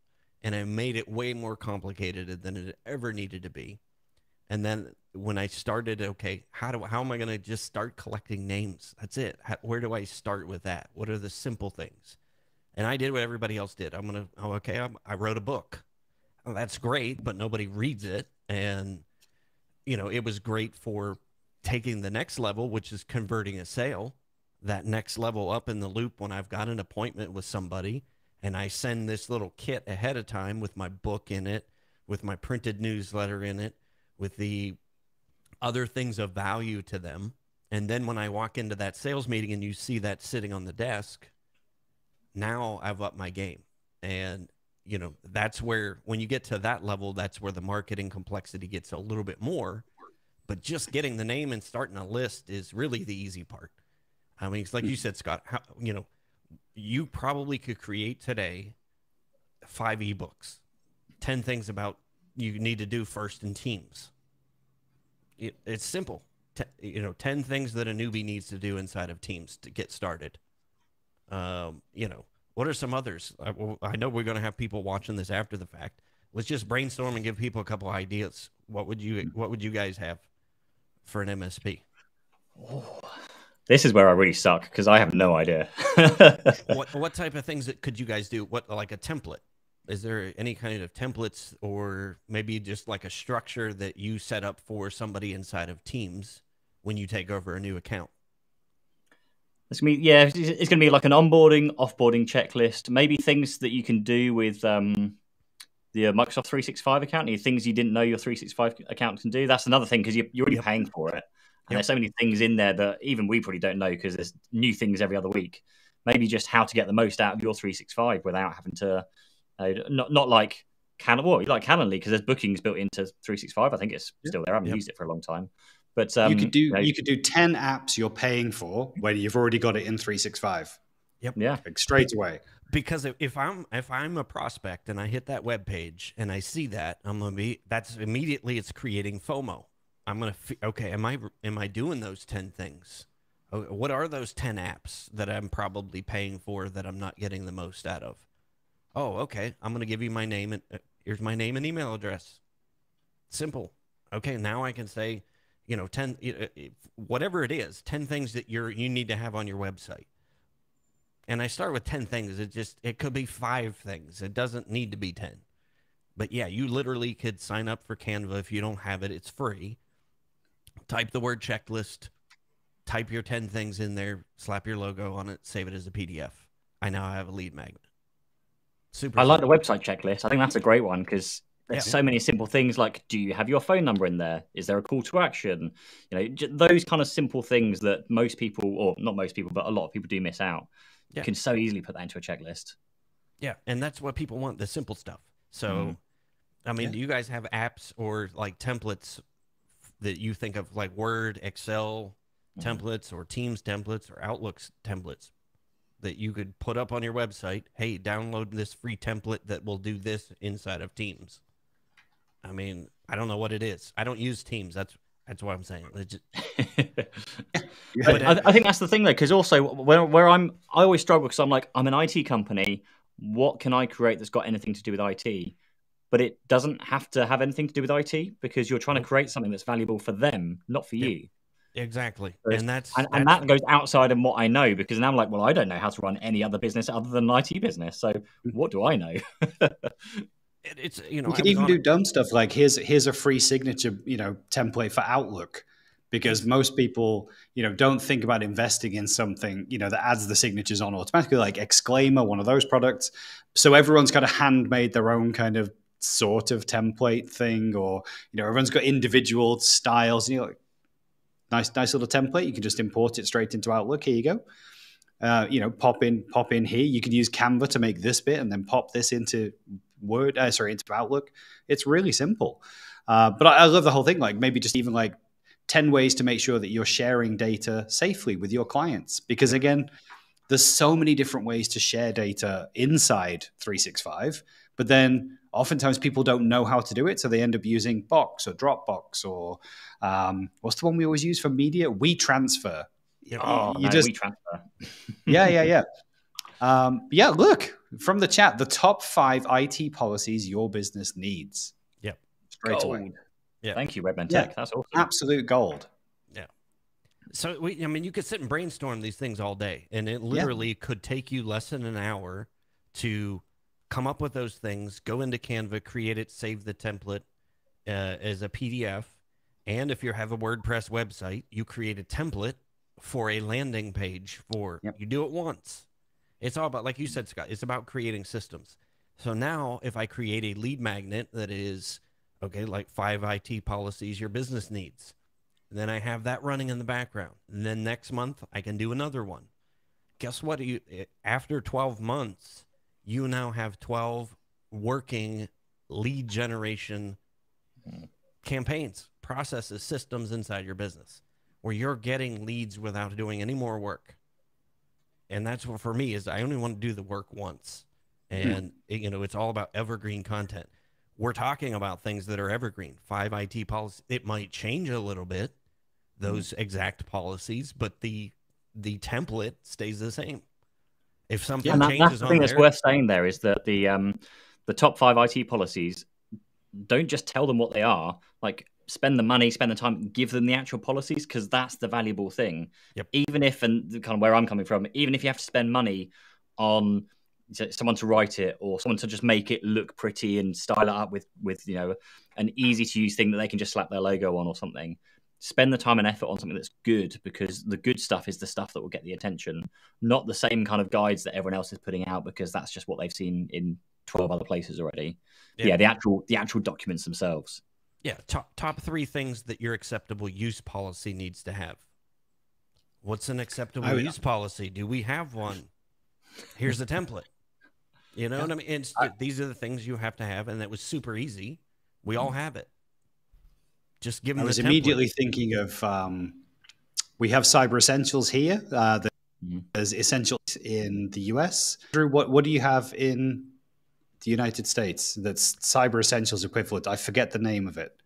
And I made it way more complicated than it ever needed to be. And then when I started, okay, how am I going to just start collecting names? That's it. Where do I start with that? What are the simple things? And I did what everybody else did. I wrote a book. Well, that's great, but nobody reads it. And, it was great for taking the next level, which is converting a sale, that next level up in the loop when I've got an appointment with somebody and I send this little kit ahead of time with my book in it, with my printed newsletter in it, with the other things of value to them. And then when I walk into that sales meeting and you see that sitting on the desk, now I've upped my game. And, that's where, when you get to that level, that's where the marketing complexity gets a little bit more. But just getting the name and starting a list is really the easy part. I mean, it's like you said, Scott, you probably could create today 5 ebooks, 10 things about you need to do first in Teams. It's simple. 10 things that a newbie needs to do inside of Teams to get started. What are some others? I know we're going to have people watching this after the fact. Let's just brainstorm and give people a couple ideas. What would you guys have for an MSP? Oh, this is where I really suck because I have no idea. What type of things could you guys do? What, like a template? Is there any kind of templates or maybe just like a structure that you set up for somebody inside of Teams when you take over a new account? It's going to be like an onboarding, offboarding checklist, maybe things that you can do with the Microsoft 365 account, things you didn't know your 365 account can do. That's another thing because you're already paying for it. And there's so many things in there that even we probably don't know because there's new things every other week. Maybe just how to get the most out of your 365 without having to, not like Calendly because there's bookings built into 365. I think it's still there. I haven't used it for a long time. But you could do 10 apps you're paying for when you've already got it in 365. Yep. Yeah. Like straight away. Because if I'm a prospect and I hit that web page and I see that, it's creating FOMO. I'm gonna okay. Am I doing those 10 things? What are those 10 apps that I'm probably paying for that I'm not getting the most out of? Oh, okay. I'm gonna give you my name and here's my name and email address. Simple. Okay. Now I can say, 10, whatever it is, 10 things that you need to have on your website. And I start with 10 things. It could be 5 things. It doesn't need to be 10. But yeah, you literally could sign up for Canva. If you don't have it, it's free. Type the word checklist, type your 10 things in there, slap your logo on it, save it as a PDF. I now have a lead magnet. I like the website checklist. I think that's a great one because there's so many simple things like, do you have your phone number in there? Is there a call to action? Those kind of simple things that most people, or not most people, but a lot of people do miss out. You can so easily put that into a checklist. Yeah, and that's what people want, the simple stuff. So, do you guys have apps or like templates that you think of, like Word, Excel templates or Teams templates or Outlook templates that you could put up on your website? Hey, download this free template that will do this inside of Teams. I don't know what it is. I don't use Teams. That's what I'm saying. I think that's the thing though, because also where I always struggle because I'm an IT company. What can I create that's got anything to do with IT? But it doesn't have to have anything to do with IT because you're trying to create something that's valuable for them, not for you. Exactly. And that goes outside of what I know, because now I'm like, well, I don't know how to run any other business other than an IT business. So what do I know? It's you could even do dumb stuff like here's a free signature template for Outlook, because most people don't think about investing in something that adds the signatures on automatically, like Exclaimer, one of those products. So everyone's kind of handmade their own kind of sort of template thing, or everyone's got individual styles. Nice little template. You can just import it straight into Outlook. Here you go. Pop in here. You can use Canva to make this bit and then pop this into into Outlook. It's really simple. But I love the whole thing. Like maybe just even like 10 ways to make sure that you're sharing data safely with your clients. Because again, there's so many different ways to share data inside 365, but then oftentimes people don't know how to do it. So they end up using Box or Dropbox or what's the one we always use for media? WeTransfer. WeTransfer. Yeah. Yeah, look, from the chat, the top 5 IT policies your business needs. Yep. Straight away. Yeah. Thank you, Redman Tech. That's awesome. Absolute gold. Yeah. So, you could sit and brainstorm these things all day, and it literally could take you less than an hour to come up with those things, go into Canva, create it, save the template as a PDF. And if you have a WordPress website, you create a template for a landing page you do it once. It's all about, like you said, Scott, it's about creating systems. So now if I create a lead magnet that is, like 5 IT policies your business needs, and then I have that running in the background. And then next month I can do another one. Guess what? After 12 months, you now have 12 working lead generation campaigns, processes, systems inside your business where you're getting leads without doing any more work. And that's what for me is I only want to do the work once. And it's all about evergreen content. We're talking about things that are evergreen. 5 IT policies. It might change a little bit, those exact policies, but the template stays the same. If something changes, that's the thing that's worth saying there is that the top 5 IT policies, don't just tell them what they are. Like, spend the money, spend the time, give them the actual policies, because that's the valuable thing. Yep. Even if, and kind of where I'm coming from, even if you have to spend money on someone to write it or someone to just make it look pretty and style it up with an easy to use thing that they can just slap their logo on or something, spend the time and effort on something that's good, because the good stuff is the stuff that will get the attention, not the same kind of guides that everyone else is putting out, because that's just what they've seen in 12 other places already. Yeah, the actual documents themselves. Yeah, top 3 things that your acceptable use policy needs to have. What's an acceptable use policy? Do we have one? Here's the template. You know what I mean? And these are the things you have to have, and that was super easy. We all have it. Just give them I was the template. immediately thinking of, we have Cyber Essentials here. There's Essentials in the US. Drew, what do you have in the United States that's Cyber Essentials equivalent? I forget the name of it.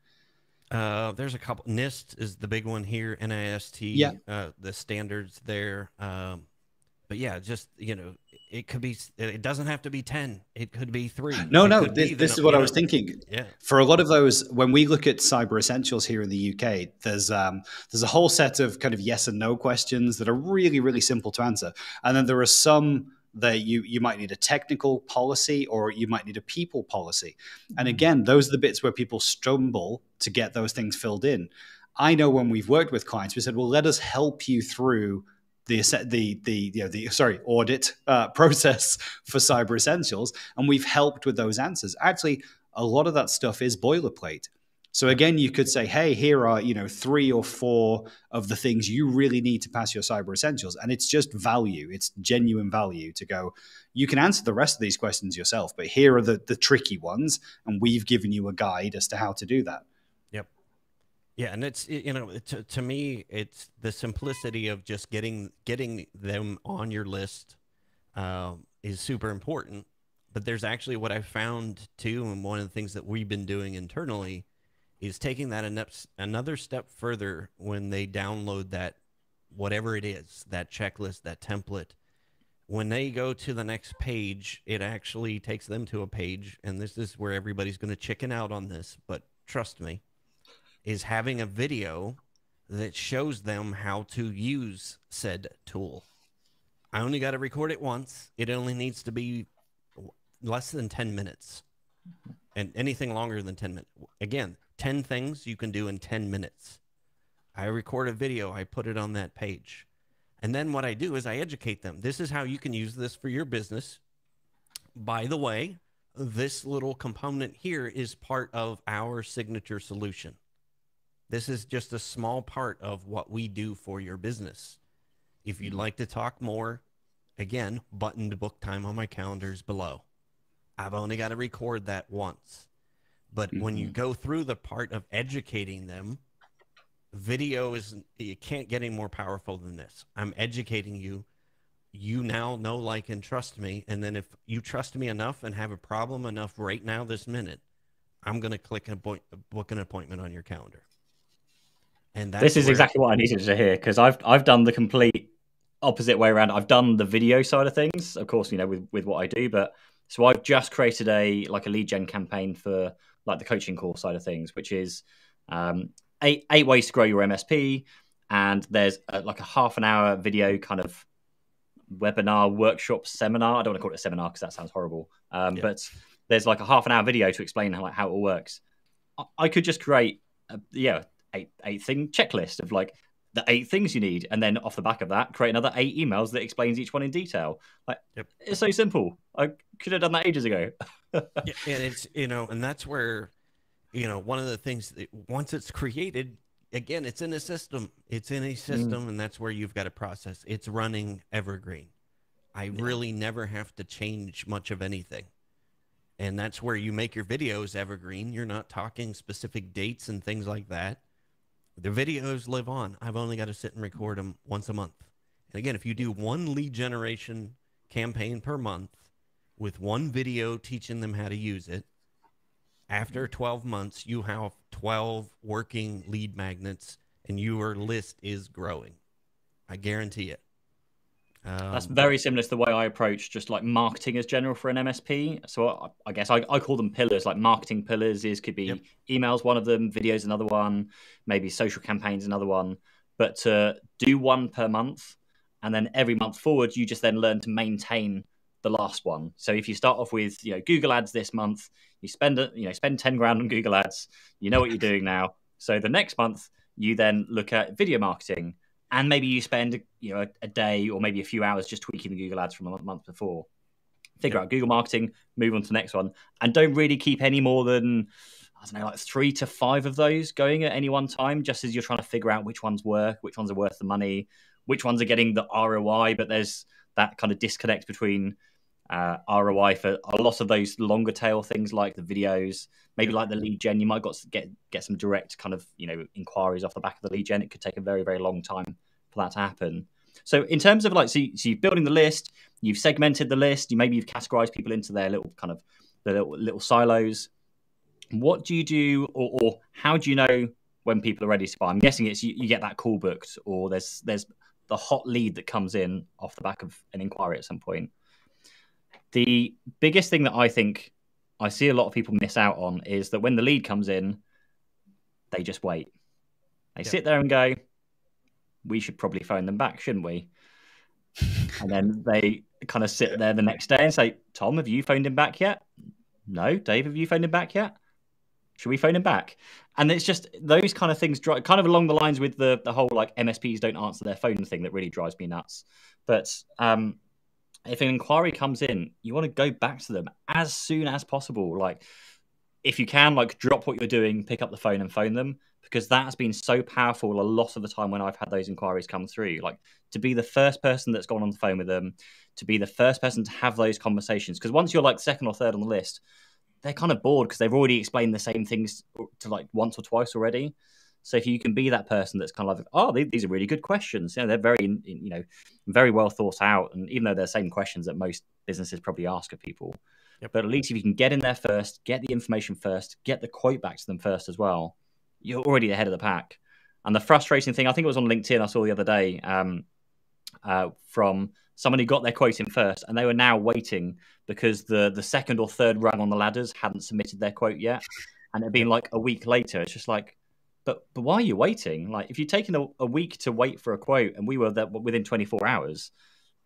There's a couple. NIST is the big one here. NIST. Yeah. The standards there. But yeah, just it could be. It doesn't have to be 10. It could be 3. No. This is what I was thinking. Yeah. For a lot of those, when we look at Cyber Essentials here in the UK, there's a whole set of kind of yes and no questions that are really, really simple to answer, and then there are some that you might need a technical policy or you might need a people policy. And again, those are the bits where people stumble to get those things filled in. I know when we've worked with clients, we said, well, let us help you through the audit process for Cyber Essentials, and we've helped with those answers. Actually, a lot of that stuff is boilerplate. So again, you could say, hey, here are 3 or 4 of the things you really need to pass your Cyber Essentials, and it's just value. It's genuine value to go, you can answer the rest of these questions yourself, but here are the tricky ones, and we've given you a guide as to how to do that. Yeah, and it's to me, it's the simplicity of just getting them on your list is super important. But there's actually what I found too, and one of the things that we've been doing internally is taking that another step further when they download that, whatever it is, that checklist, that template. When they go to the next page, it actually takes them to a page, and this is where everybody's going to chicken out on this, but trust me, is having a video that shows them how to use said tool. I only got to record it once. It only needs to be less than 10 minutes. And anything longer than 10 minutes. Again, 10 things you can do in 10 minutes. I record a video. I put it on that page. And then what I do is I educate them. This is how you can use this for your business. By the way, this little component here is part of our signature solution. This is just a small part of what we do for your business. If you'd like to talk more, again, button to book time on my calendar is below. I've only got to record that once. But when you go through the part of educating them, video is, you can't get any more powerful than this. I'm educating you. You now know, like, and trust me. And then if you trust me enough and have a problem enough right now, this minute, I'm going to click and book an appointment on your calendar. And that's this is exactly what I needed to hear, because I've done the complete opposite way around. I've done the video side of things, of course, you know, with what I do, but so I've just created a lead gen campaign for like the coaching course side of things, which is eight ways to grow your MSP, and there's like a half an hour video kind of webinar, workshop, seminar. I don't want to call it a seminar because that sounds horrible, but there's like a half an hour video to explain how it all works. I could just create eight thing checklist of like the 8 things you need, and then off the back of that create another 8 emails that explains each one in detail. Like, it's so simple. I could have done that ages ago. And it's, and that's where, one of the things that once it's created, again, it's in a system. And that's where you've got to process. It's running evergreen. I really never have to change much of anything. And that's where you make your videos evergreen. You're not talking specific dates and things like that. The videos live on. I've only got to sit and record them once a month. And again, if you do one lead generation campaign per month with one video teaching them how to use it, after 12 months, you have 12 working lead magnets and your list is growing. I guarantee it. That's very similar to the way I approach just like marketing as general for an MSP. So I guess I call them pillars, like marketing pillars could be emails, one of them, videos, another one, maybe social campaigns, another one. But to do one per month, and then every month forward, you just then learn to maintain the last one. So if you start off with, Google ads this month, you spend 10 grand on Google ads, you know what you're doing now. So the next month, you then look at video marketing. And maybe you spend, a day or maybe a few hours just tweaking the Google ads from the month before. Figure out Google marketing, move on to the next one, and don't really keep any more than, like 3 to 5 of those going at any one time, just as you're trying to figure out which ones work, which ones are worth the money, which ones are getting the ROI. But there's that kind of disconnect between ROI for a lot of those longer tail things like the videos, maybe like the lead gen. You might get some direct kind of inquiries off the back of the lead gen. It could take a very, very long time for that to happen. So in terms of so you're building the list, you've segmented the list, you've categorized people into their little kind of the little silos. What do you do, or how do you know when people are ready to buy? I'm guessing it's you get that call booked, or there's the hot lead that comes in off the back of an inquiry at some point. The biggest thing that I think I see a lot of people miss out on is that when the lead comes in, they just wait. They sit there and go, we should probably phone them back, shouldn't we? And then they kind of sit there the next day and say, Tom, have you phoned him back yet? No. Dave, have you phoned him back yet? Should we phone him back? And it's just those kind of things, kind of along the lines with the whole like MSPs don't answer their phone thing that really drives me nuts. But if an inquiry comes in, you want to go back to them as soon as possible. Like, if you can, drop what you're doing, pick up the phone and phone them, because that has been so powerful a lot of the time when I've had those inquiries come through. Like, to be the first person that's gone on the phone with them, to be the first person to have those conversations. Because once you're second or third on the list, they're kind of bored because they've already explained the same things to once or twice already. So if you can be that person that's kind of these are really good questions. They're very, very well thought out. And even though they're the same questions that most businesses probably ask of people, but at least if you can get in there first, get the information first, get the quote back to them first as well, you're already ahead of the pack. And the frustrating thing, I think it was on LinkedIn I saw the other day from someone who got their quote in first, and they were now waiting because the second or third rung on the ladders hadn't submitted their quote yet. And it'd been a week later. It's just But why are you waiting? Like, if you're taking a week to wait for a quote and we were there within 24 hours,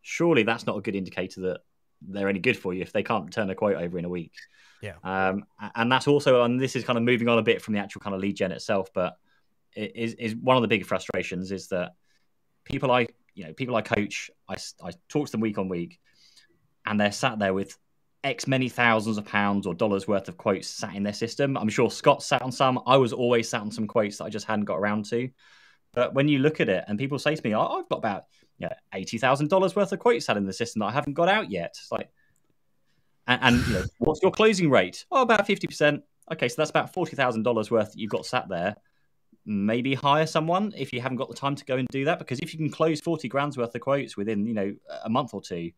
surely that's not a good indicator that they're any good for you if they can't turn a quote over in a week. Yeah. And that's also, and this is kind of moving on a bit from the actual kind of lead gen itself, but it is one of the big frustrations is that people I coach, I talk to them week on week, and they're sat there with X many thousands of pounds or dollars worth of quotes sat in their system. I'm sure Scott sat on some. I was always sat on some quotes that I just hadn't got around to. But when you look at it and people say to me, I've got about $80,000 worth of quotes sat in the system that I haven't got out yet. It's like, and what's your closing rate? Oh, about 50%. Okay, so that's about $40,000 worth that you've got sat there. Maybe hire someone if you haven't got the time to go and do that, because if you can close 40 grand's worth of quotes within a month or two,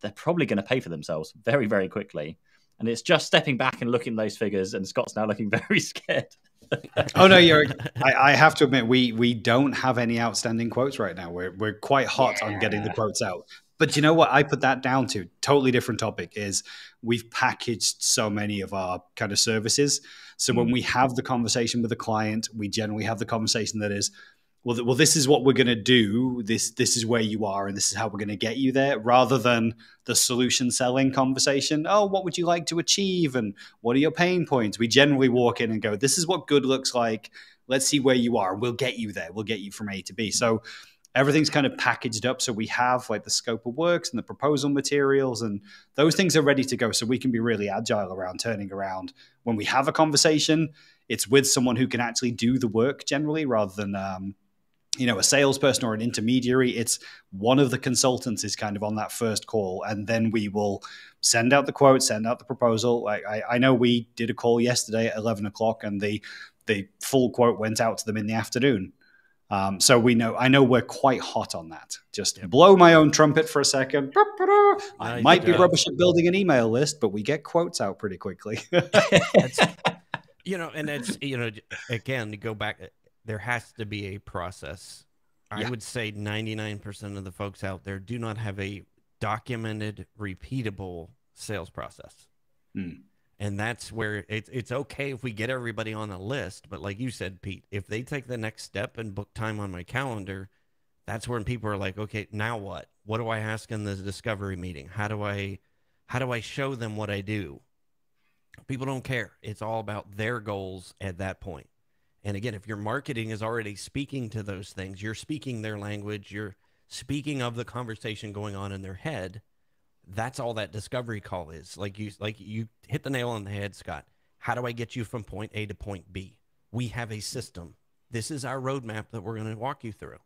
they're probably going to pay for themselves very, very quickly. And it's just stepping back and looking at those figures, and Scott's now looking very scared. Oh no, I have to admit we don't have any outstanding quotes right now. We're quite hot on getting the quotes out. But you know what I put that down to? Totally different topic is we've packaged so many of our kind of services. So when we have the conversation with a client, we generally have the conversation that is, well, this is what we're going to do. This is where you are, and this is how we're going to get you there, rather than the solution selling conversation. Oh, what would you like to achieve, and what are your pain points? We generally walk in and go, this is what good looks like. Let's see where you are, and we'll get you there. We'll get you from A to B. So everything's kind of packaged up. So we have like the scope of works and the proposal materials, and those things are ready to go. So we can be really agile around turning around. When we have a conversation, it's with someone who can actually do the work generally, rather than a salesperson or an intermediary. It's one of the consultants is kind of on that first call, and then we will send out the quote, send out the proposal. I know we did a call yesterday at 11 o'clock, and the full quote went out to them in the afternoon. So I know we're quite hot on that. Just blow my own trumpet for a second. I might be rubbish at building an email list, but we get quotes out pretty quickly. And it's, again, to go back, there has to be a process. I would say 99% of the folks out there do not have a documented, repeatable sales process. And that's where it's okay if we get everybody on a list. But like you said, Pete, if they take the next step and book time on my calendar, that's when people are like, okay, now what? What do I ask in the discovery meeting? How do I show them what I do? People don't care. It's all about their goals at that point. And again, if your marketing is already speaking to those things, you're speaking their language, you're speaking of the conversation going on in their head, that's all that discovery call is. Like you hit the nail on the head, Scott. How do I get you from point A to point B? We have a system. This is our roadmap that we're going to walk you through.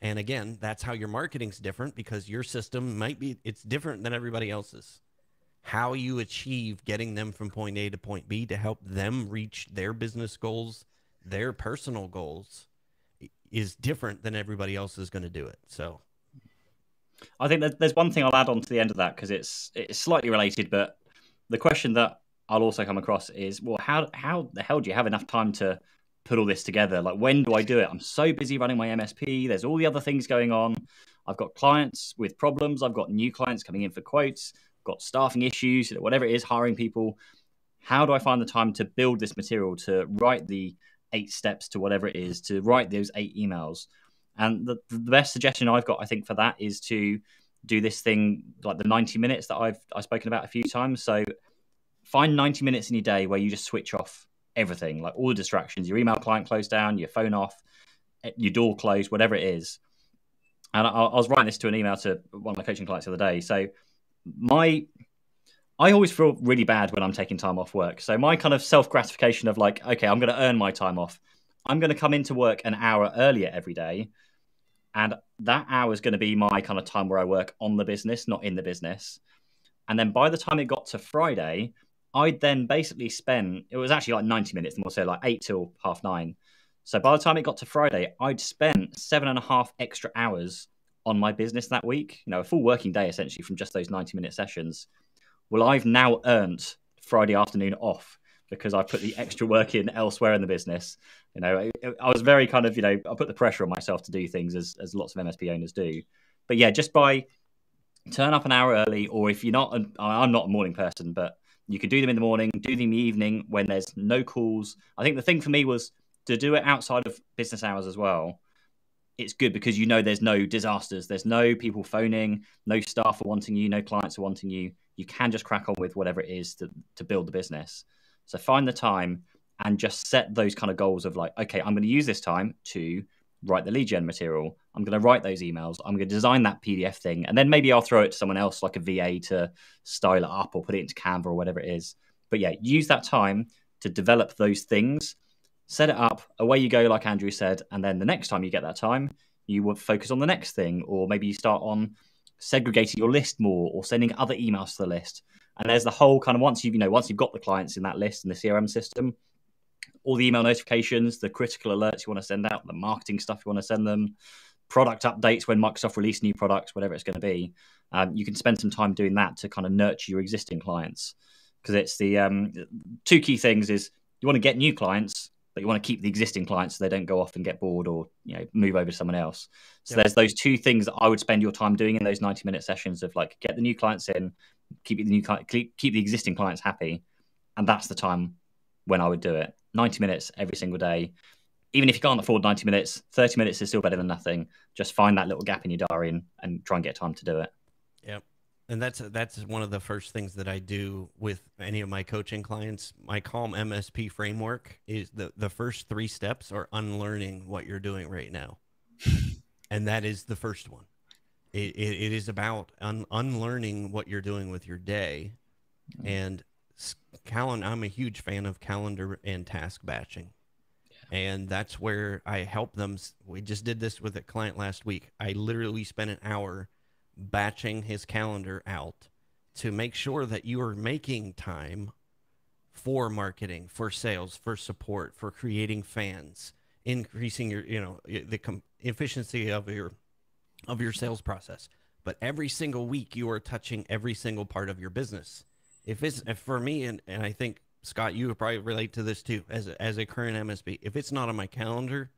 And again, that's how your marketing's different, because your system it's different than everybody else's. How you achieve getting them from point A to point B to help them reach their business goals, their personal goals, is different than everybody else is going to do it. So I think that there's one thing I'll add on to the end of that, because it's slightly related, but the question that I'll also come across is, well, how the hell do you have enough time to put all this together? Like, when do I do it? I'm so busy running my MSP. There's all the other things going on. I've got clients with problems. I've got new clients coming in for quotes. I've got staffing issues, whatever it is, hiring people. How do I find the time to build this material, to write the 8 steps to whatever it is, to write those 8 emails? And the best suggestion I've got, I think, for that is to do this thing like the 90 minutes that I've spoken about a few times. So find 90 minutes in your day where you just switch off everything, like all the distractions, your email client closed down, your phone off, your door closed, whatever it is. And I was writing this to an email to one of my coaching clients the other day. So I always feel really bad when I'm taking time off work. So my kind of self-gratification of like, okay, I'm going to earn my time off. I'm going to come into work an hour earlier every day. And that hour is going to be my kind of time where I work on the business, not in the business. And then by the time it got to Friday, I'd then basically spend, it was actually like 90 minutes, and we'll say like 8 till 9:30. So by the time it got to Friday, I'd spent 7.5 extra hours on my business that week, a full working day essentially from just those 90-minute sessions. Well, I've now earned Friday afternoon off because I put the extra work in elsewhere in the business. I was very kind of, I put the pressure on myself to do things as lots of MSP owners do. But yeah, just by turn up an hour early, or if you're not, I'm not a morning person, but you could do them in the morning, do them in the evening when there's no calls. I think the thing for me was to do it outside of business hours as well, it's good because you know there's no disasters, there's no people phoning, no staff are wanting you, no clients are wanting you. You can just crack on with whatever it is to build the business. So find the time and just set those kind of goals of like, okay, I'm going to use this time to write the lead gen material. I'm going to write those emails. I'm going to design that PDF thing. And then maybe I'll throw it to someone else like a VA to style it up or put it into Canva or whatever it is. But yeah, use that time to develop those things. Set it up, away you go, like Andrew said, and then the next time you get that time, you will focus on the next thing, or maybe you start on segregating your list more or sending other emails to the list. And there's the whole kind of once you've got the clients in that list in the CRM system, all the email notifications, the critical alerts you want to send out, the marketing stuff you want to send them, product updates when Microsoft release new products, whatever it's going to be. You can spend some time doing that to kind of nurture your existing clients, because it's the two key things is you want to get new clients, but you want to keep the existing clients so they don't go off and get bored or move over to someone else. So there's those two things that I would spend your time doing in those 90-minute sessions of like get the new clients in, keep the existing clients happy, and that's the time when I would do it. 90 minutes every single day. Even if you can't afford 90 minutes, 30 minutes is still better than nothing. Just find that little gap in your diary and try and get time to do it. Yep. And that's one of the first things that I do with any of my coaching clients. My Calm MSP framework is the first 3 steps are unlearning what you're doing right now. And that is the first one. It is about unlearning what you're doing with your day. And I'm a huge fan of calendar and task batching. And that's where I help them. We just did this with a client last week. I literally spent an hour batching his calendar out to make sure that you are making time for marketing, for sales, for support, for creating fans, increasing your, the efficiency of your sales process. But every single week you are touching every single part of your business. If for me, and I think Scott, you would probably relate to this too, as a current MSP, if it's not on my calendar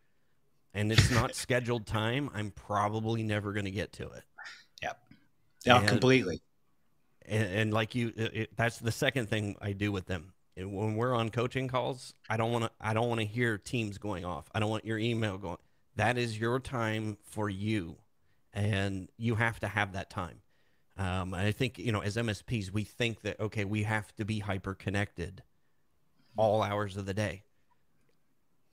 and it's not scheduled time, I'm probably never going to get to it. Yeah, completely. And like that's the second thing I do with them. When we're on coaching calls, I don't want to hear Teams going off. I don't want your email going. That is your time for you, and you have to have that time. I think, as MSPs, we think that, okay, we have to be hyper connected all hours of the day.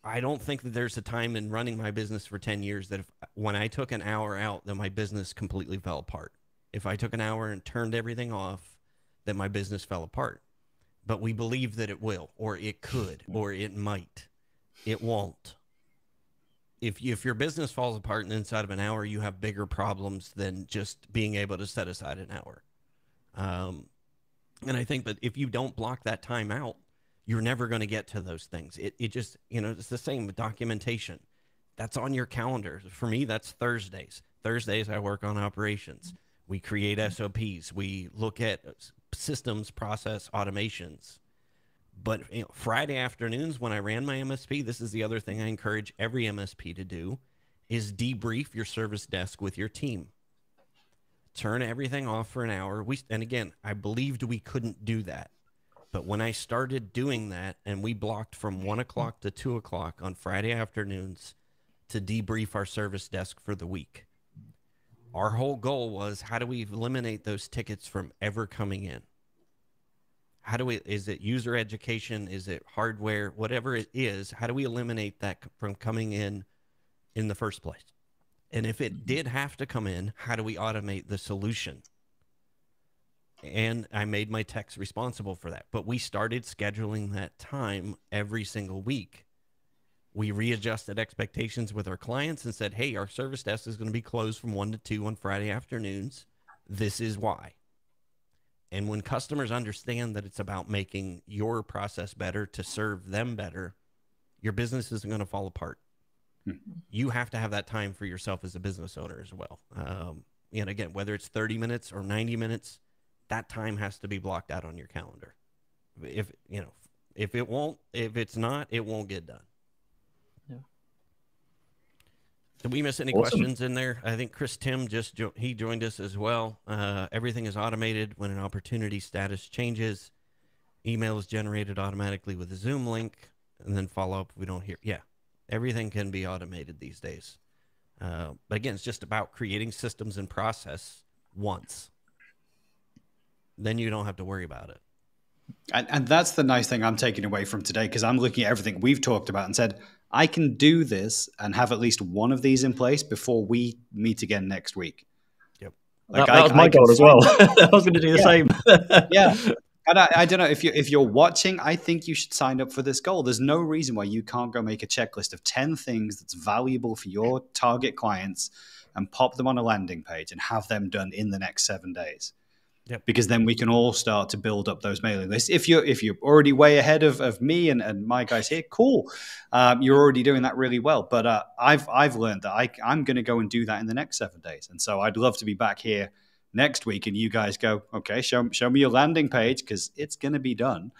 I don't think that there's a time in running my business for 10 years that when I took an hour out, that my business completely fell apart. If I took an hour and turned everything off, that my business fell apart. But we believe that it will, or it could, or it might. It won't. If your business falls apart and inside of an hour, you have bigger problems than just being able to set aside an hour. And I think that if you don't block that time out, you're never going to get to those things. It just, it's the same with documentation. That's on your calendar. For me, that's Thursdays. Thursdays, I work on operations. We create SOPs. We look at systems, process, automations. But Friday afternoons when I ran my MSP, this is the other thing I encourage every MSP to do, is debrief your service desk with your team. Turn everything off for an hour. And again, I believed we couldn't do that. But when I started doing that, and we blocked from 1 o'clock to 2 o'clock on Friday afternoons to debrief our service desk for the week, our whole goal was, how do we eliminate those tickets from ever coming in? Is it user education? Is it hardware? Whatever it is, how do we eliminate that from coming in the first place? And if it did have to come in, how do we automate the solution? And I made my techs responsible for that. But we started scheduling that time every single week. We readjusted expectations with our clients and said, hey, our service desk is going to be closed from 1 to 2 on Friday afternoons. This is why. And when customers understand that it's about making your process better to serve them better, your business isn't going to fall apart. You have to have that time for yourself as a business owner as well. And again, whether it's 30 minutes or 90 minutes, that time has to be blocked out on your calendar. If it's not, it won't get done. Yeah. Did we miss any questions in there? I think Chris Tim he joined us as well. Everything is automated when an opportunity status changes. Email is generated automatically with a Zoom link, and then follow up if we don't hear. Yeah. Everything can be automated these days. But again, it's just about creating systems and process once. Then you don't have to worry about it. And that's the nice thing I'm taking away from today, because I'm looking at everything we've talked about and said, I can do this and have at least one of these in place before we meet again next week. Yep. Like that was my goal as well. I was going to do the same. Yeah. And I don't know if you're watching, I think you should sign up for this goal. There's no reason why you can't go make a checklist of 10 things that's valuable for your target clients and pop them on a landing page and have them done in the next 7 days. Yep. Because then we can all start to build up those mailing lists. If you're already way ahead of me and my guys here, cool. You're already doing that really well. But I've learned that I'm going to go and do that in the next 7 days. And so I'd love to be back here next week and you guys go, okay, show me your landing page, because it's going to be done.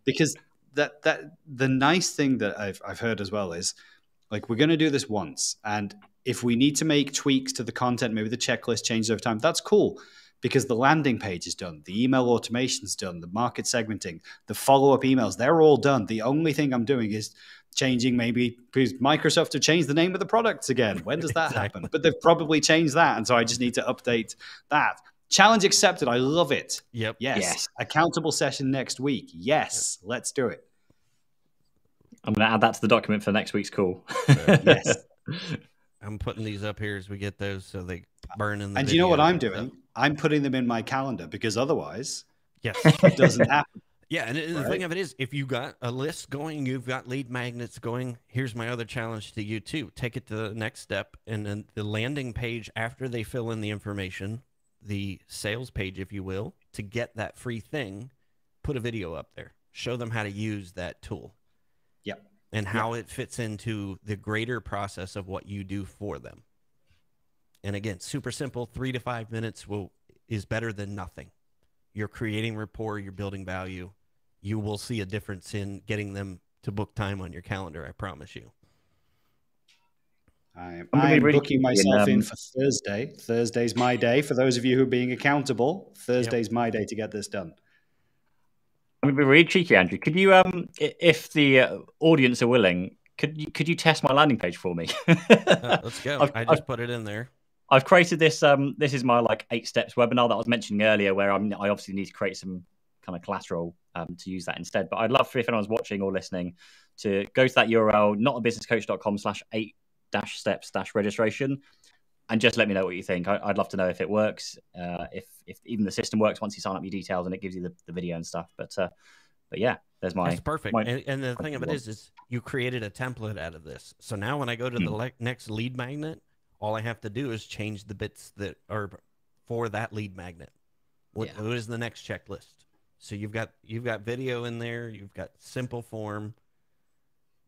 Because that the nice thing that I've heard as well is, like, we're going to do this once, and if we need to make tweaks to the content, maybe the checklist changes over time, that's cool, because the landing page is done, the email automation's done, the market segmenting, the follow-up emails, they're all done. The only thing I'm doing is changing, maybe Microsoft to change the name of the products again. When does that happen? But they've probably changed that, and so I just need to update that. Challenge accepted. I love it. Yep. Yes. Accountable session next week. Yes. Yep. Let's do it. I'm going to add that to the document for next week's call. Yes. I'm putting these up here as we get those so they burn in the And video. you know what I'm doing? I'm putting them in my calendar, because otherwise yes, it doesn't happen. Yeah, and the thing of it is, if you got a list going, you've got lead magnets going, here's my other challenge to you too. Take it to the next step, and then the landing page after they fill in the information, the sales page, if you will, to get that free thing, put a video up there. Show them how to use that tool. Yep. And how it fits into the greater process of what you do for them. And again, super simple, 3 to 5 minutes is better than nothing. You're creating rapport, you're building value. You will see a difference in getting them to book time on your calendar, I promise you. I'm really booking myself in for Thursday. Thursday's my day. For those of you who are being accountable, Thursday's my day to get this done. I'm going to be really cheeky, Andrew. Could you, if the audience are willing, could you test my landing page for me? Let's go. I just put it in there. I've created this. This is my 8 steps webinar that I was mentioning earlier, where I obviously need to create some kind of collateral to use that instead. But I'd love for, if anyone's watching or listening, to go to that URL, notabusinesscoach.com/8-steps-registration, and just let me know what you think. I'd love to know if it works, if even the system works once you sign up your details and it gives you the video and stuff. But yeah, there's my. That's perfect. And the thing of it is you created a template out of this. So now when I go to the next lead magnet, all I have to do is change the bits that are for that lead magnet. What is the next checklist? So you've got video in there. You've got simple form.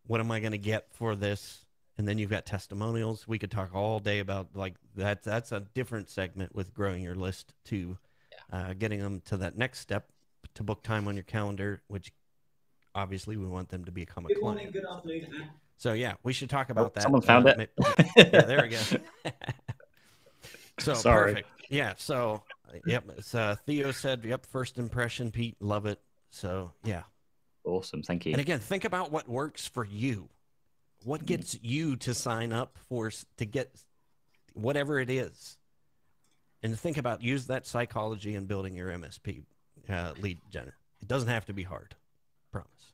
What am I going to get for this? And then you've got testimonials. We could talk all day about that. That's a different segment with growing your list to getting them to that next step to book time on your calendar, which obviously we want them to become a client. Good afternoon. So yeah, we should talk about that. Someone found it. Yeah, there we go. So sorry. Perfect. Yeah. So yep. It's, Theo said, "Yep, first impression, Pete, love it." So yeah. Awesome. Thank you. And again, think about what works for you. What gets you to sign up to get whatever it is, and think about use that psychology in building your MSP lead gen. It doesn't have to be hard. Promise.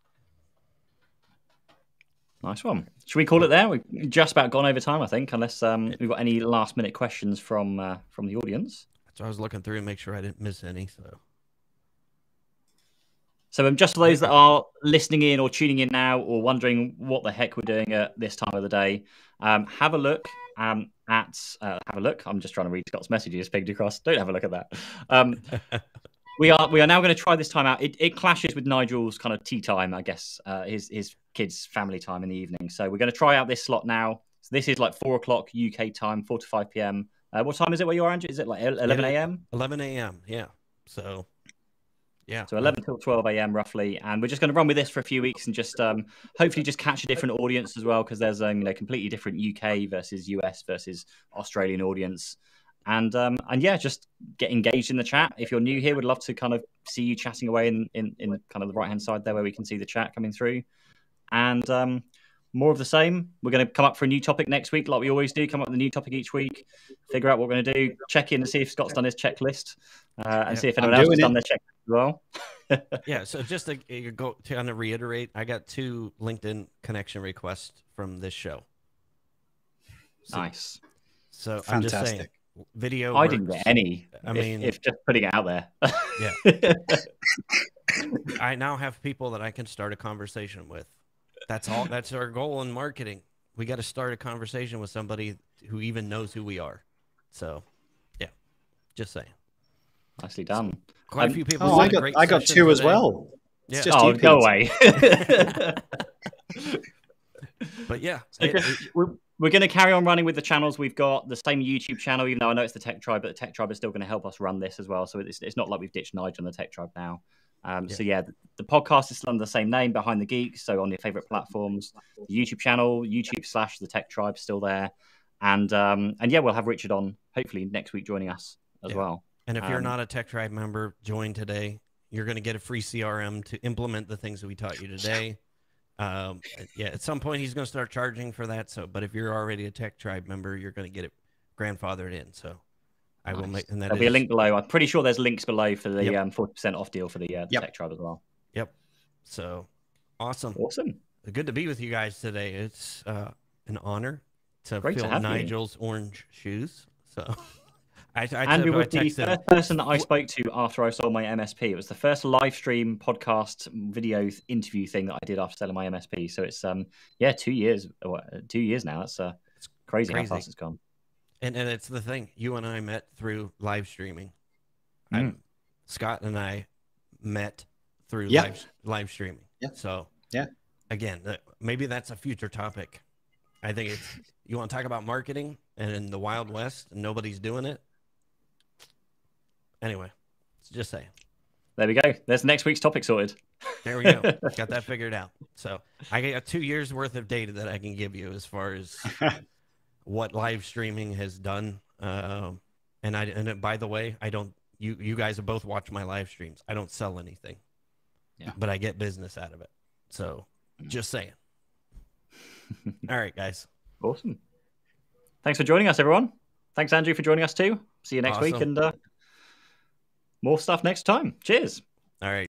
Nice one. Should we call it there? We've just about gone over time, I think, unless we've got any last-minute questions from the audience. So I was looking through and make sure I didn't miss any. So just for those that are listening in or tuning in now or wondering what the heck we're doing at this time of the day, have a look have a look. I'm just trying to read Scott's message. He just pinged across. Don't have a look at that. We are now going to try this time out. It clashes with Nigel's kind of tea time, I guess, his kids' family time in the evening. So we're going to try out this slot now. So this is 4 o'clock UK time, 4 to 5 p.m. What time is it where you are, Andrew? Is it 11 a.m.? 11 a.m. Yeah. So, yeah. So 11 till 12 a.m. roughly. And we're just going to run with this for a few weeks and just hopefully just catch a different audience as well, because there's completely different UK versus US versus Australian audience. And yeah, just get engaged in the chat. If you're new here, we'd love to kind of see you chatting away in kind of the right-hand side there where we can see the chat coming through. And more of the same. We're going to come up for a new topic next week, like we always do. Come up with a new topic each week, figure out what we're going to do, check in and see if Scott's done his checklist, and see if anyone else has done their checklist as well. Yeah, so just to kind of reiterate, I got 2 LinkedIn connection requests from this show. Nice. So fantastic. I'm just saying, video. I didn't get any. I mean, if just putting it out there. Yeah. I now have people that I can start a conversation with. That's all. That's our goal in marketing. We got to start a conversation with somebody who even knows who we are. So, yeah, just saying. Nicely done. Quite a few people. I got 2 today as well. Yeah. Just go away. But yeah, we're going to carry on running with the channels. We've got the same YouTube channel, even though I know it's the Tech Tribe, but the Tech Tribe is still going to help us run this as well. So it's not like we've ditched Nigel and the Tech Tribe now. So yeah, the podcast is still under the same name, Behind the Geeks. So on your favorite platforms, the YouTube channel, YouTube / the Tech Tribe, still there. And yeah, we'll have Richard on hopefully next week joining us as well. And if you're not a Tech Tribe member, join today. You're going to get a free CRM to implement the things that we taught you today. Yeah, at some point he's going to start charging for that. So, but if you're already a Tech Tribe member, you're going to get it grandfathered in. So I will make, and there'll be a link below. I'm pretty sure there's links below for the 40% off deal for the Tech Tribe as well. Yep. So awesome. Good to be with you guys today. It's an honor to fill Nigel's orange shoes. So Andrew was the first person that I spoke to after I sold my MSP. It was the first live stream podcast video interview thing that I did after selling my MSP. So it's 2 years. 2 years now. It's crazy how fast it's gone. And it's the thing. You and I met through live streaming. Scott and I met through live streaming. Yeah. So again, maybe that's a future topic. I think it's, you want to talk about marketing and in the Wild West and nobody's doing it. Anyway, just saying. There we go. There's next week's topic sorted. There we go. Got that figured out. So I got 2 years worth of data that I can give you as far as what live streaming has done. And by the way, I don't. You guys have both watched my live streams. I don't sell anything, but I get business out of it. So just saying. All right, guys. Awesome. Thanks for joining us, everyone. Thanks, Andrew, for joining us too. See you next week, and more stuff next time. Cheers. All right.